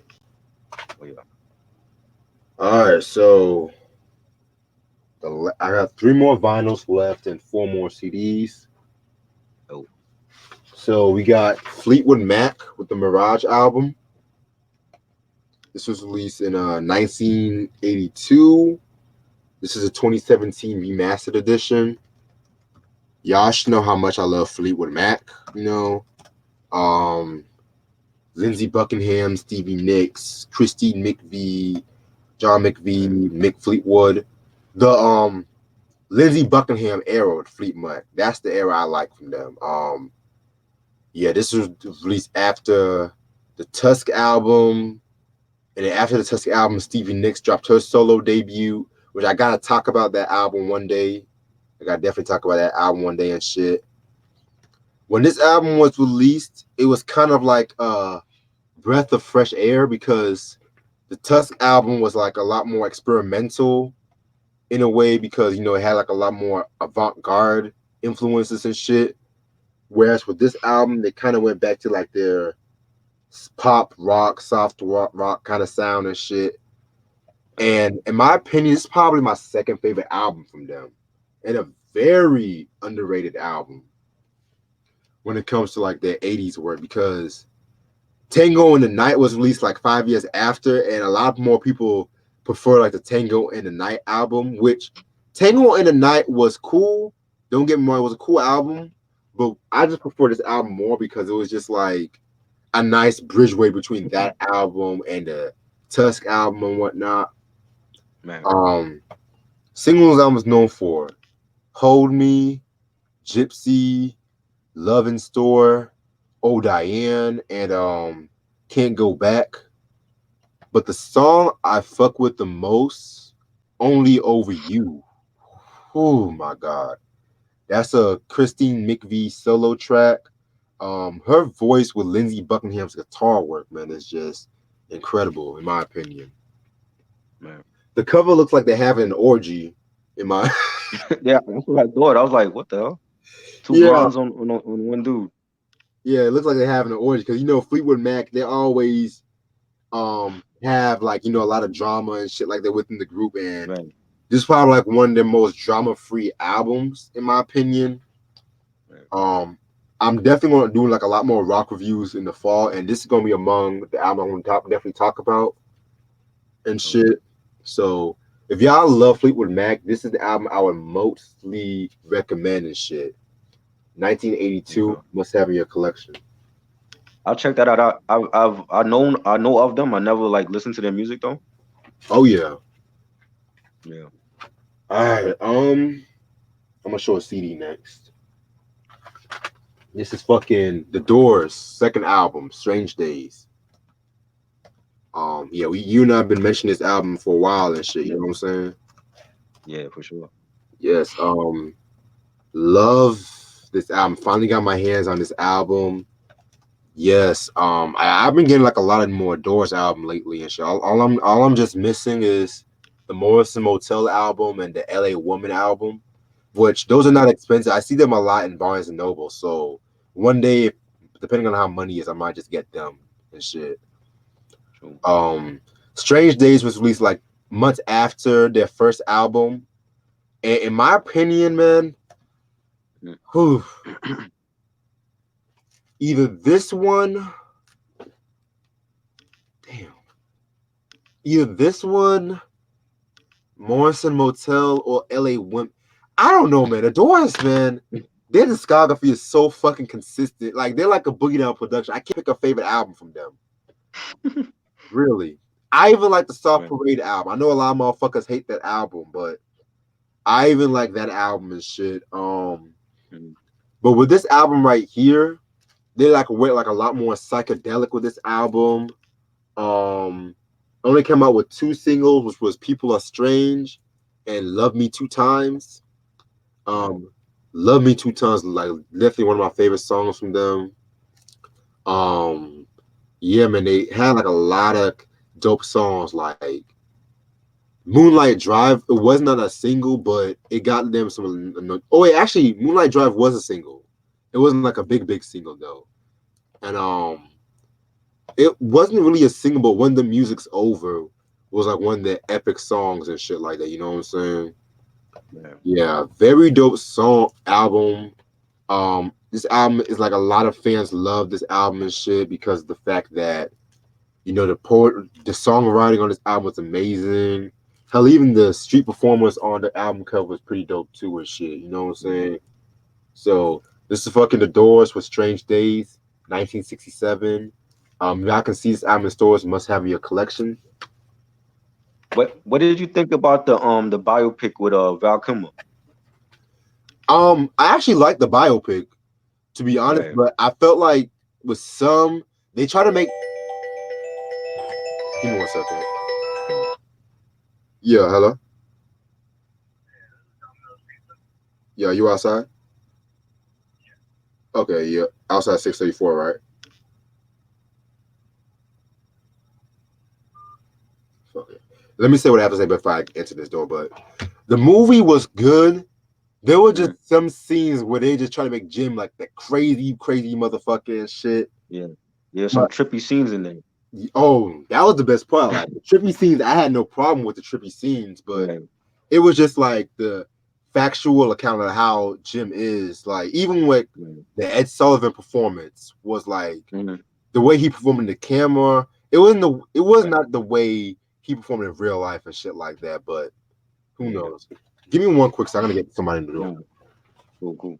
All right, so I got 3 more vinyls left and 4 more CDs. So we got Fleetwood Mac with the Mirage album. This was released in 1982. This is a 2017 remastered edition. Y'all should know how much I love Fleetwood Mac. Lindsey Buckingham, Stevie Nicks, Christine McVie, John McVie, Mick Fleetwood. The Lindsey Buckingham era with Fleetwood Mac. That's the era I like from them. Yeah, this was released after the Tusk album. And then after the Tusk album, Stevie Nicks dropped her solo debut, which I gotta talk about that album one day. I gotta definitely talk about that album one day and shit. When this album was released, it was kind of like a breath of fresh air because the Tusk album was like a lot more experimental in a way because it had like a lot more avant-garde influences and shit. Whereas with this album, they kind of went back to like their pop rock, soft rock kind of sound and shit. And in my opinion, it's probably my second favorite album from them, and a very underrated album when it comes to like their 80s work because Tango in the Night was released like 5 years after, and a lot more people prefer like the Tango in the Night album, which Tango in the Night was cool. Don't get me wrong, it was a cool album, but I just prefer this album more because it was just like a nice bridgeway between that album and the Tusk album and whatnot. Singles album is known for Hold Me, Gypsy, Love in Store, Oh Diane, and Can't Go Back. But the song I fuck with the most, Only Over You. Oh my God. That's a Christine McVie solo track. Her voice with Lindsey Buckingham's guitar work, man, is just incredible in my opinion. Man. The cover looks like they're having an orgy in my yeah, that's what I thought. I was like, what the hell? Two Yeah, blondes on one dude. yeah. It looks like they're having an orgy because Fleetwood Mac, they always have like a lot of drama and shit like that within the group, and Right. this is probably like one of their most drama-free albums in my opinion. Right. I'm definitely going to do like a lot more rock reviews in the fall, and this is going to be among the album I'm going to definitely talk about and shit. So if y'all love Fleetwood Mac, this is the album I would mostly recommend and shit. 1982 Okay. must have in your collection. I'll check that out. I know of them. I never like listened to their music though. Oh yeah. Yeah. All right. I'm gonna show a CD next. This is fucking The Doors' second album, Strange Days. Yeah, you and I have been mentioning this album for a while and shit. You know what I'm saying? Yeah, for sure. Yes. Love this album. Finally got my hands on this album. Yes. I've been getting like a lot of more Doors album lately and shit. All I'm just missing is the Morrison Motel album and the LA Woman album, which those are not expensive. I see them a lot in Barnes and Noble. So one day, depending on how money is, I might just get them and shit. True. Strange Days was released like months after their first album, and in my opinion, man, whew, either this one, damn, either this one, Morrison Motel, or LA Women. I don't know, man. The Doors, man, their discography is so fucking consistent. Like they're like a Boogie Down production. I can't pick a favorite album from them. Really. I even like the Soft Parade album. I know a lot of motherfuckers hate that album, but I even like that album and shit. But with this album right here, they like went like a lot more psychedelic with this album. Only came out with 2 singles, which was People Are Strange and Love Me Two Times. Love Me Two Times, like definitely one of my favorite songs from them. Yeah, man, they had like a lot of dope songs like Moonlight Drive. It was not a single, but it got them some. Oh wait, actually, Moonlight Drive was a single. It wasn't like a big single though, and it wasn't really a single. But When the Music's Over was like one of the epic songs and shit like that. You know what I'm saying? Yeah, very dope song album. This album is like a lot of fans love this album and shit because of the fact that the songwriting on this album is amazing. Hell, even the street performance on the album cover was pretty dope too and shit. You know what I'm saying? So this is fucking The Doors with Strange Days, 1967. Y'all can see this album in stores. Must have in your collection. What did you think about the biopic with Val Kilmer? I actually like the biopic, to be honest, but I felt like with some they try to make. Give me 1 second. Yeah, hello. Yeah, you outside? Okay, yeah, outside 634, right? Fuck it. Let me say what I have to say before I enter this door. But the movie was good. There were just some scenes where they just try to make Jim like that crazy motherfucker and shit. Yeah, some trippy scenes in there. Oh, that was the best part. Like the trippy scenes, I had no problem with the trippy scenes, but it was just like the factual account of how Jim is. Like even with the Ed Sullivan performance was like the way he performed in the camera. It was not the way he performed in real life and shit like that. But who knows? Give me 1 quick second. I'm gonna get somebody in the room. Cool.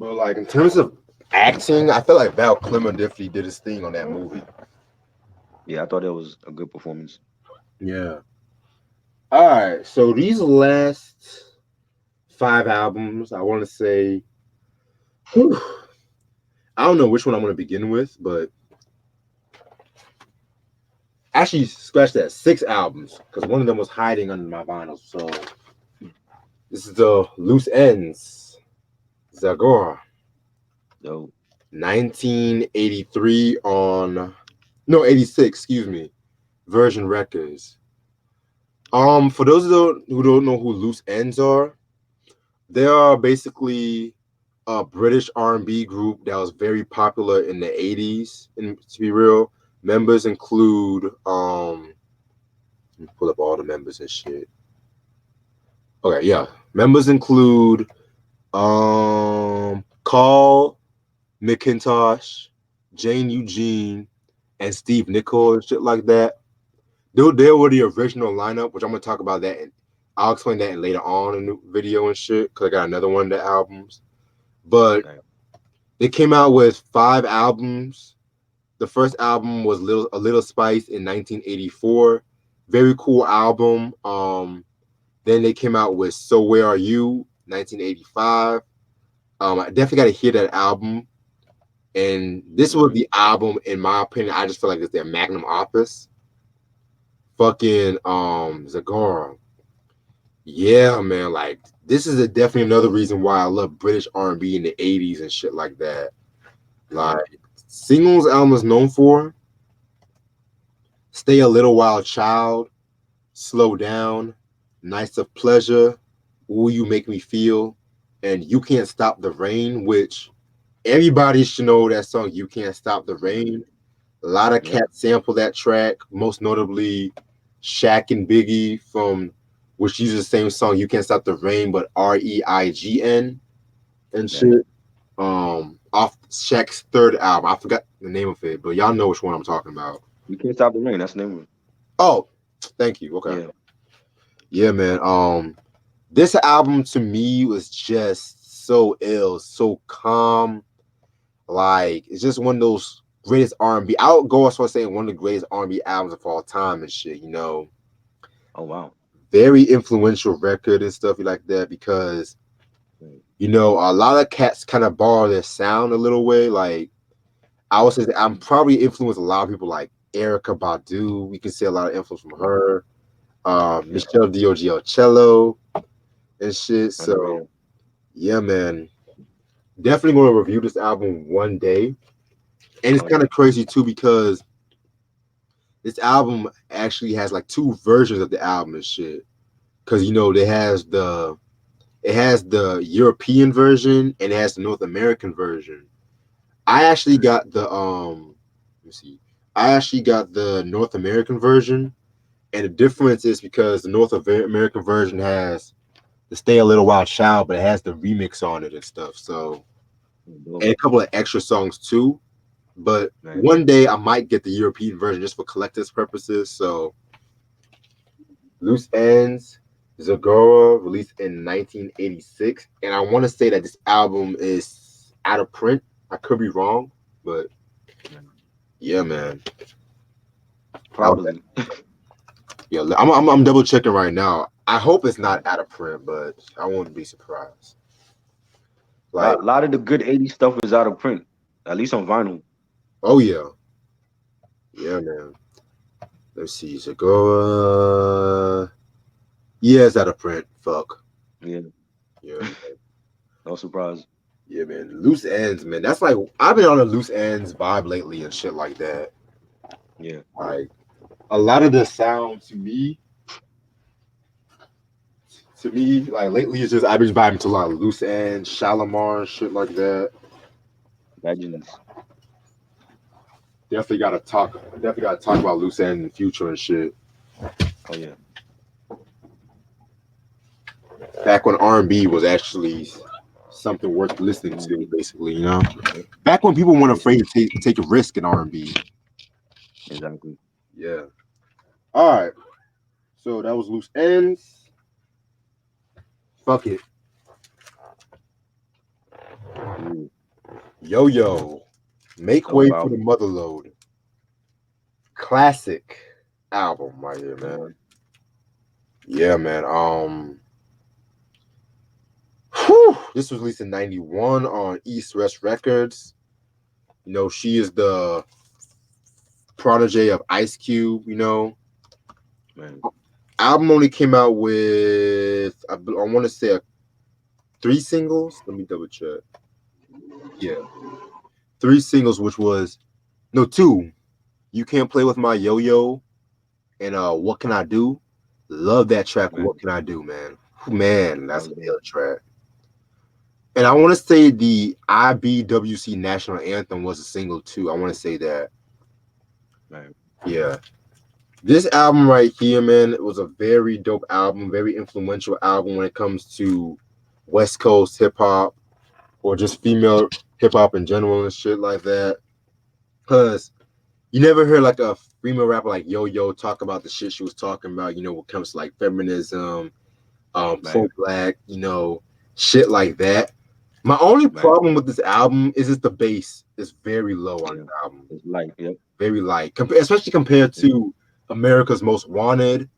But like in terms of acting, I feel like Val Kilmer definitely did his thing on that movie. Yeah, I thought that was a good performance. Yeah. All right. So these last 5 albums, I want to say, whew, I don't know which one I'm going to begin with, but actually, scratch that. 6 albums, because one of them was hiding under my vinyl. So this is the Loose Ends, Zagora, Yo, 1983 on, no, 86, excuse me, Virgin Records. For those who don't know who Loose Ends are, they are basically a British R&B group that was very popular in the 80s. And to be real, members include let me pull up all the members and shit. Okay, yeah. Members include Carl McIntosh, Jane Eugene, and Steve Nicol and shit like that. They were the original lineup, which I'm gonna talk about that, and I'll explain that later on in the video and shit, because I got another one of the albums. But they came out with 5 albums. The first album was A Little Spice in 1984. Very cool album. Then they came out with So Where Are You, 1985. I definitely got to hear that album. And this was the album, in my opinion, I just feel like it's their magnum opus. Fucking Zagora. Yeah, man, like this is definitely another reason why I love British R&B in the 80s and shit like that. Like singles album is known for Stay a Little While Child, Slow Down, Nights of Pleasure, Will You Make Me Feel, and You Can't Stop the Rain, which everybody should know that song, You Can't Stop the Rain. A lot of cats sample that track, most notably Shaq and Biggie which uses the same song, You Can't Stop the Rain, but REIGN and shit. Off Shaq's 3rd album. I forgot the name of it, but y'all know which one I'm talking about. You Can't Stop the Rain. That's the name of it. Oh, thank you. Okay. Yeah, man. This album to me was just so ill, so calm. Like it's just one of those greatest R&B. I would go as far as saying one of the greatest R&B albums of all time and shit. You know. Oh wow. Very influential record and stuff like that because you know a lot of cats kind of borrow their sound a little way. Like I would say that I'm probably influenced a lot of people like Erykah Badu. We can see a lot of influence from her. Michelle D'Angelo and shit. So yeah, man. Definitely going to review this album one day. And it's kind of crazy too because this album actually has like 2 versions of the album and shit. Cause you know it has the European version and it has the North American version. I actually got the North American version, and the difference is because the North American version has the Stay a Little While Child, but it has the remix on it and stuff. So and a couple of extra songs too. But one day I might get the European version just for collector's purposes. So Loose Ends, Zagora, released in 1986. And I want to say that this album is out of print. I could be wrong, but yeah, man. Probably. Yeah, I'm double checking right now. I hope it's not out of print, but I won't be surprised. Like a lot of the good 80s stuff is out of print, at least on vinyl. Oh yeah. Yeah, man. Let's see. Zagora. Yeah, it's out of print. Fuck. Yeah. Yeah. No surprise. Yeah, man. Loose Ends, man. That's like I've been on a Loose Ends vibe lately and shit like that. Yeah. Like a lot of the sound to me, like lately it's just I've been vibing to a lot of Loose Ends, Shalimar and shit like that. Legends. Definitely gotta talk about Loose Ends in the future and shit. Oh yeah. Back when R&B was actually something worth listening to, basically, you know. Back when people weren't afraid to take a risk in R&B. Exactly. Yeah. All right. So that was Loose Ends. Fuck it. Yo, Make Dope Way for the album. Motherload. Classic album right here, man. Yeah, man. This was released in 91 on East West Records. You know, she is the protege of Ice Cube, you know. Man. Album only came out with, I want to say, 3 singles. Let me double check. Yeah. 3 singles, which was, no, 2. You Can't Play With My Yo-Yo and What Can I Do? Love that track, Man. What Can I Do, man. Man, that's a real track. And I want to say the IBWC National Anthem was a single too. I want to say that. Man. Yeah. This album right here, man, it was a very dope album, very influential album when it comes to West Coast hip hop or just female hip hop in general and shit like that. Cause you never heard like a female rapper like Yo-Yo talk about the shit she was talking about, you know, when it comes to like feminism, pro-black, you know, shit like that. My only problem with this album is the bass is very low on the album. It's light, yep. Very light, especially compared to America's Most Wanted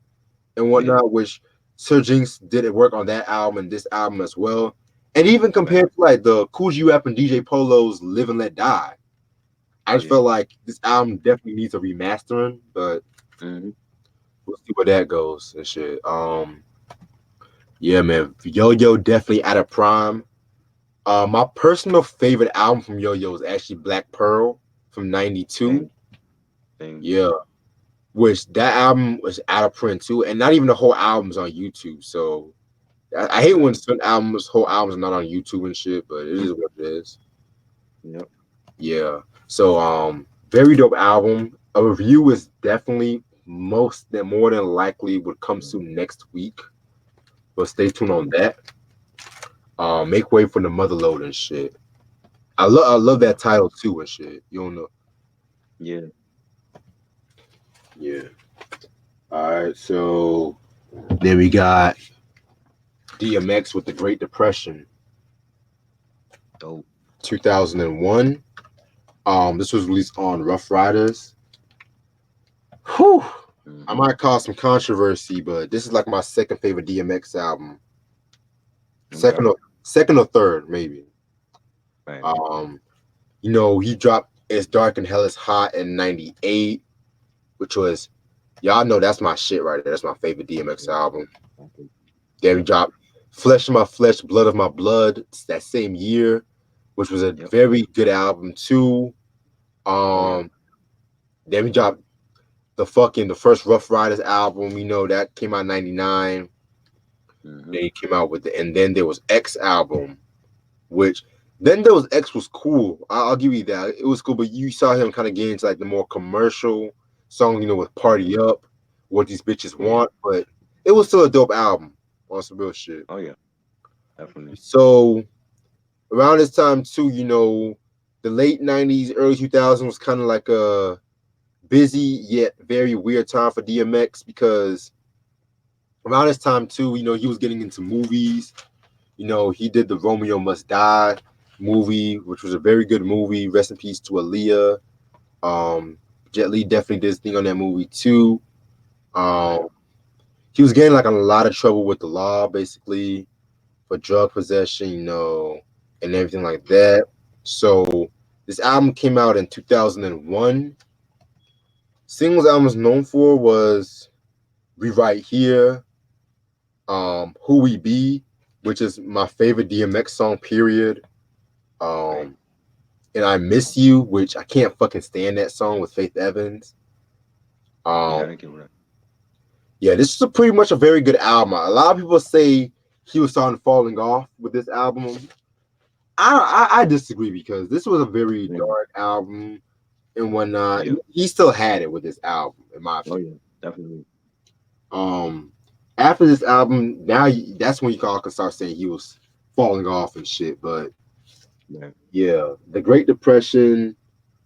and whatnot, which Sir Jinx did work on that album and this album as well. And even compared to like the Kool G Rap and DJ Polo's Live and Let Die, I just felt like this album definitely needs a remastering, but we'll see where that goes and shit. Yeah, man, Yo-Yo definitely at a prime. My personal favorite album from Yo-Yo is actually Black Pearl from '92. Yeah, which that album was out of print too, and not even the whole album's on YouTube. So I hate when certain whole albums are not on YouTube and shit, but it is what it is. Yep. Yeah. So very dope album. A review is definitely more than likely would come soon next week. But stay tuned on that. Make Way for the Motherload and shit. I love that title too and shit. You don't know. Yeah. Yeah. All right. So then we got DMX with the Great Depression. Dope. 2001. This was released on Rough Riders. Whew. I might cause some controversy, but this is like my second favorite DMX album. Second or third, maybe. Right. You know, he dropped It's Dark and Hell is Hot in '98, which was, y'all know that's my shit right there. That's my favorite DMX album. Then we dropped Flesh of My Flesh, Blood of My Blood that same year, which was a very good album too. Then we dropped the first Rough Riders album, you know, that came out in '99. Then he came out with and then there was X album, which then there was X was cool. I'll give you that. It was cool, but you saw him kind of get into like the more commercial song, you know, with Party Up, What These Bitches Want, but it was still a dope album on some real shit. Oh yeah, definitely. So around this time too, you know, the late '90s, early 2000s was kind of like a busy yet very weird time for DMX because around this time too, you know, he was getting into movies. You know, he did the Romeo Must Die movie, which was a very good movie. Rest in peace to Aaliyah. Jet Li definitely did his thing on that movie too. He was getting like a lot of trouble with the law, basically, for drug possession, you know, and everything like that. So this album came out in 2001. Singles album was known for was Rewrite Here, Who We Be, which is my favorite DMX song, period. And I Miss You, which I can't fucking stand that song with Faith Evans. Yeah, this is pretty much a very good album. A lot of people say he was starting falling off with this album. I disagree because this was a very dark album and whatnot. He still had it with this album, in my opinion. Definitely. After this album, now that's when you can start saying he was falling off and shit. But yeah, the Great Depression,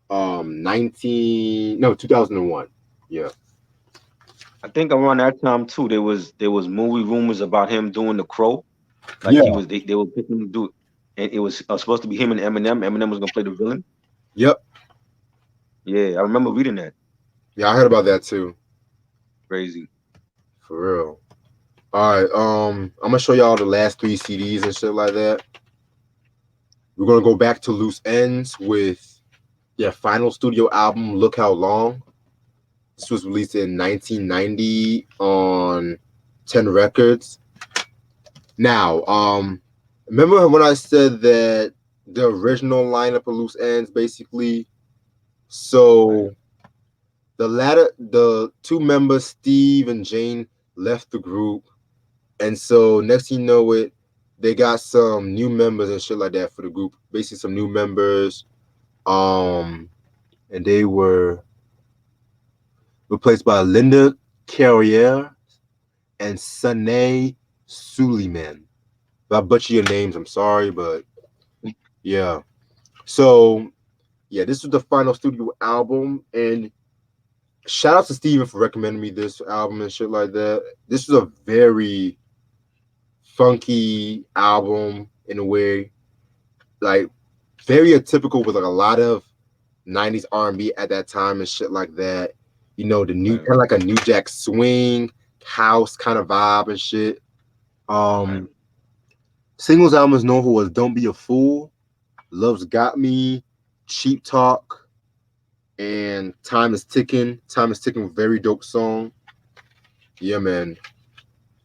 2001. Yeah. I think around that time too, there was movie rumors about him doing The Crow. Like he was, they were picking him to do. and it was supposed to be him and Eminem. Eminem was gonna play the villain. Yep. Yeah, I remember reading that. Yeah, I heard about that too. Crazy. For real. All right. I'm gonna show y'all the last 3 CDs and shit like that. We're gonna go back to Loose Ends with their final studio album, Look How Long. This was released in 1990 on 10 Records. Now, remember when I said that the original lineup of Loose Ends, basically? So the 2 members, Steve and Jane, left the group, and so next thing you know it, they got some new members and shit like that for the group. Basically, some new members, and they were replaced by Linda Carriere and Sanae Suleiman. If I butcher your names, I'm sorry, but yeah. So yeah, this was the final studio album, and shout out to Steven for recommending me this album and shit like that. This was a very funky album in a way, like very atypical with like a lot of 90s R&B at that time and shit like that. You know, the new kind of like a New Jack Swing house kind of vibe and shit. Singles album is known for was Don't Be a Fool, Love's Got Me, Cheap Talk, and Time is Ticking. Time is Ticking, very dope song. Yeah, man.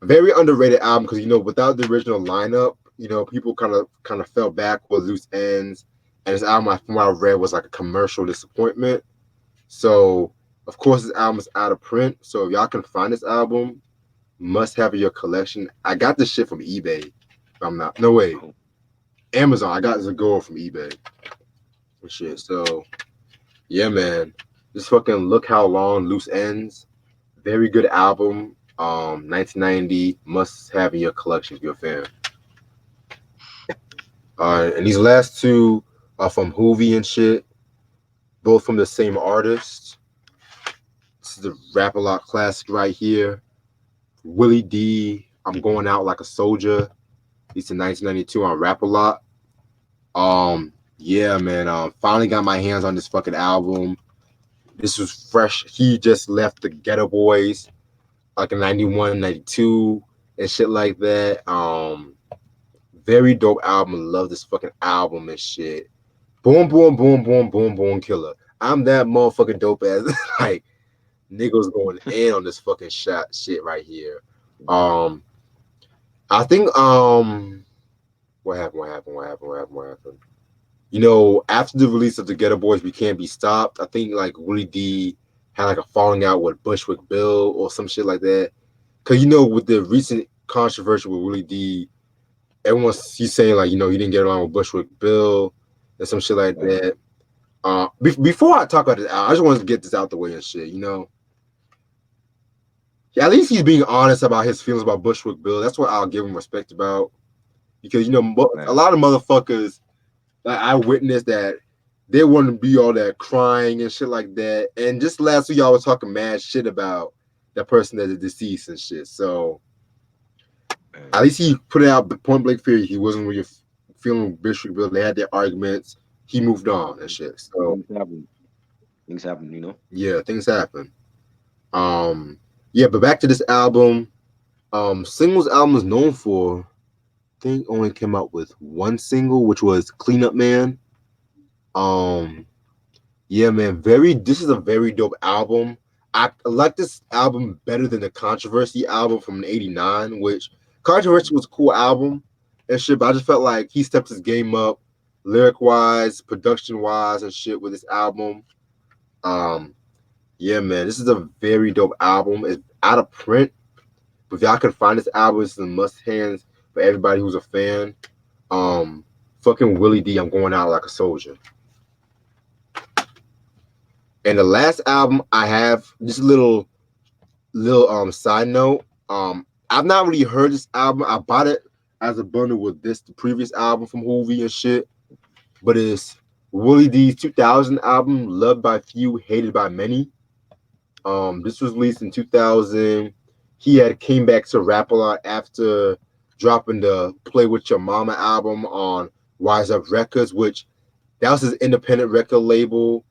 Very underrated album because, you know, without the original lineup, you know, people kind of fell back with Loose Ends. And this album, from what I read, was like a commercial disappointment. So, of course, this album is out of print. So if y'all can find this album, must have in your collection. I got this shit from eBay. If I'm not. No way. Amazon. I got Zagora from eBay. And shit. So, yeah, man. Just fucking Look How Long, Loose Ends. Very good album. 1990. Must have in your collection if you're a fan. And these last 2 are from Hoovy and shit. Both from the same artist. This is the Rap-A-Lot classic right here. Willie D, I'm Going Out Like a Soldier. Released in 1992 on Rap-A-Lot. Yeah, man. Finally got my hands on this fucking album. This was fresh. He just left the Ghetto Boys, like in 91, 92, and shit like that. Very dope album. Love this fucking album and shit. Boom, boom, boom, boom, boom, boom, killer. I'm that motherfucking dope ass. Like, niggas going in on this fucking shit right here. I think what happened? You know, after the release of the Ghetto Boys, We Can't Be Stopped, I think like Willie D had like a falling out with Bushwick Bill or some shit like that. Cause you know, with the recent controversy with Willie D, he's saying like, you know, he didn't get along with Bushwick Bill and some shit like that. Before I talk about this, I just wanted to get this out the way and shit, you know. Yeah, at least he's being honest about his feelings about Bushwick Bill. That's what I'll give him respect about. Because, you know, a lot of motherfuckers, like I witnessed that they wouldn't be all that crying and shit like that. And just last week, y'all was talking mad shit about that person that is deceased and shit. So at least he put it out point blank period. He wasn't really feeling Bushwick Bill. They had their arguments. He moved on and shit. So things happen, you know. Yeah, things happen. Yeah, but back to this album. Singles album is known for, I think, only came out with 1 single, which was Cleanup Man. Yeah, man, this is a very dope album. I like this album better than the Controversy album from '89, which Controversy was a cool album and shit, but I just felt like he stepped his game up lyric wise, production wise, and shit with this album. Yeah, man, this is a very dope album. It's out of print, but if y'all can find this album, it's a must hands for everybody who's a fan. Fucking Willie D, I'm Going Out Like a Soldier. And the last album I have, just a little side note. I've not really heard this album. I bought it as a bundle with the previous album from Hoovy and shit. But it's Willie D's 2000 album, Loved by Few, Hated by Many. This was released in 2000. He had came back to Rap-A-Lot after dropping the Play With Your Mama album on Wise Up Records, which that was his independent record label.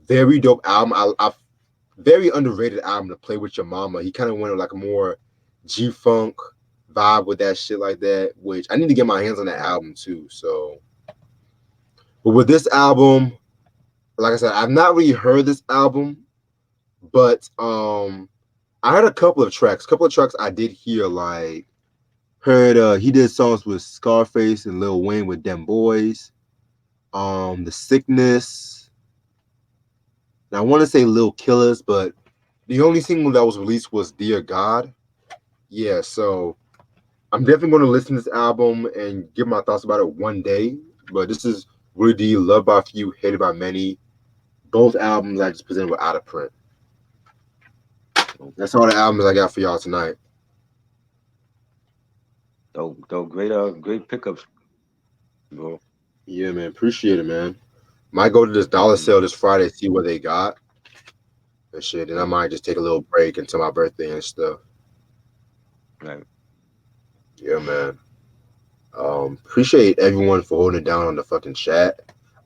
Very dope album. I very underrated album to play with your mama. He kind of went like a more G-Funk vibe with that shit like that, which I need to get my hands on that album too. So, but with this album, like I said, I've not really heard this album, but I heard a couple of tracks. I did hear, like heard he did songs with Scarface and Lil Wayne with Them Boys. The Sickness. Now, I want to say Lil Killers, but the only single that was released was Dear God. Yeah, so I'm definitely going to listen to this album and give my thoughts about it one day. But this is Willie D, Loved by Few, Hated by Many. Both albums I just presented were out of print. That's all the albums I got for y'all tonight. Dope, great pickups, bro. Yeah, man. Appreciate it, man. Might go to this dollar sale this Friday, see what they got. And shit. And I might just take a little break until my birthday and stuff. Right. Yeah, man. Appreciate everyone for holding it down on the fucking chat.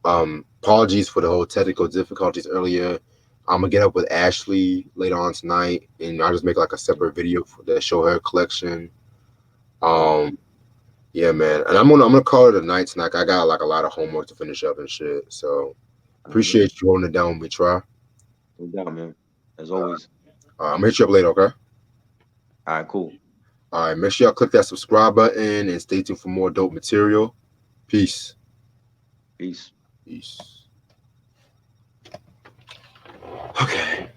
Apologies for the whole technical difficulties earlier. I'm gonna get up with Ashley later on tonight, and I'll just make like a separate video that show her collection. Yeah, man. And I'm gonna call it a night tonight. I got like a lot of homework to finish up and shit. So appreciate you holding it down with me, Try. No doubt, man. As always. I'm gonna hit you up later, okay? All right, cool. All right, make sure y'all click that subscribe button and stay tuned for more dope material. Peace. Peace. Peace. Okay.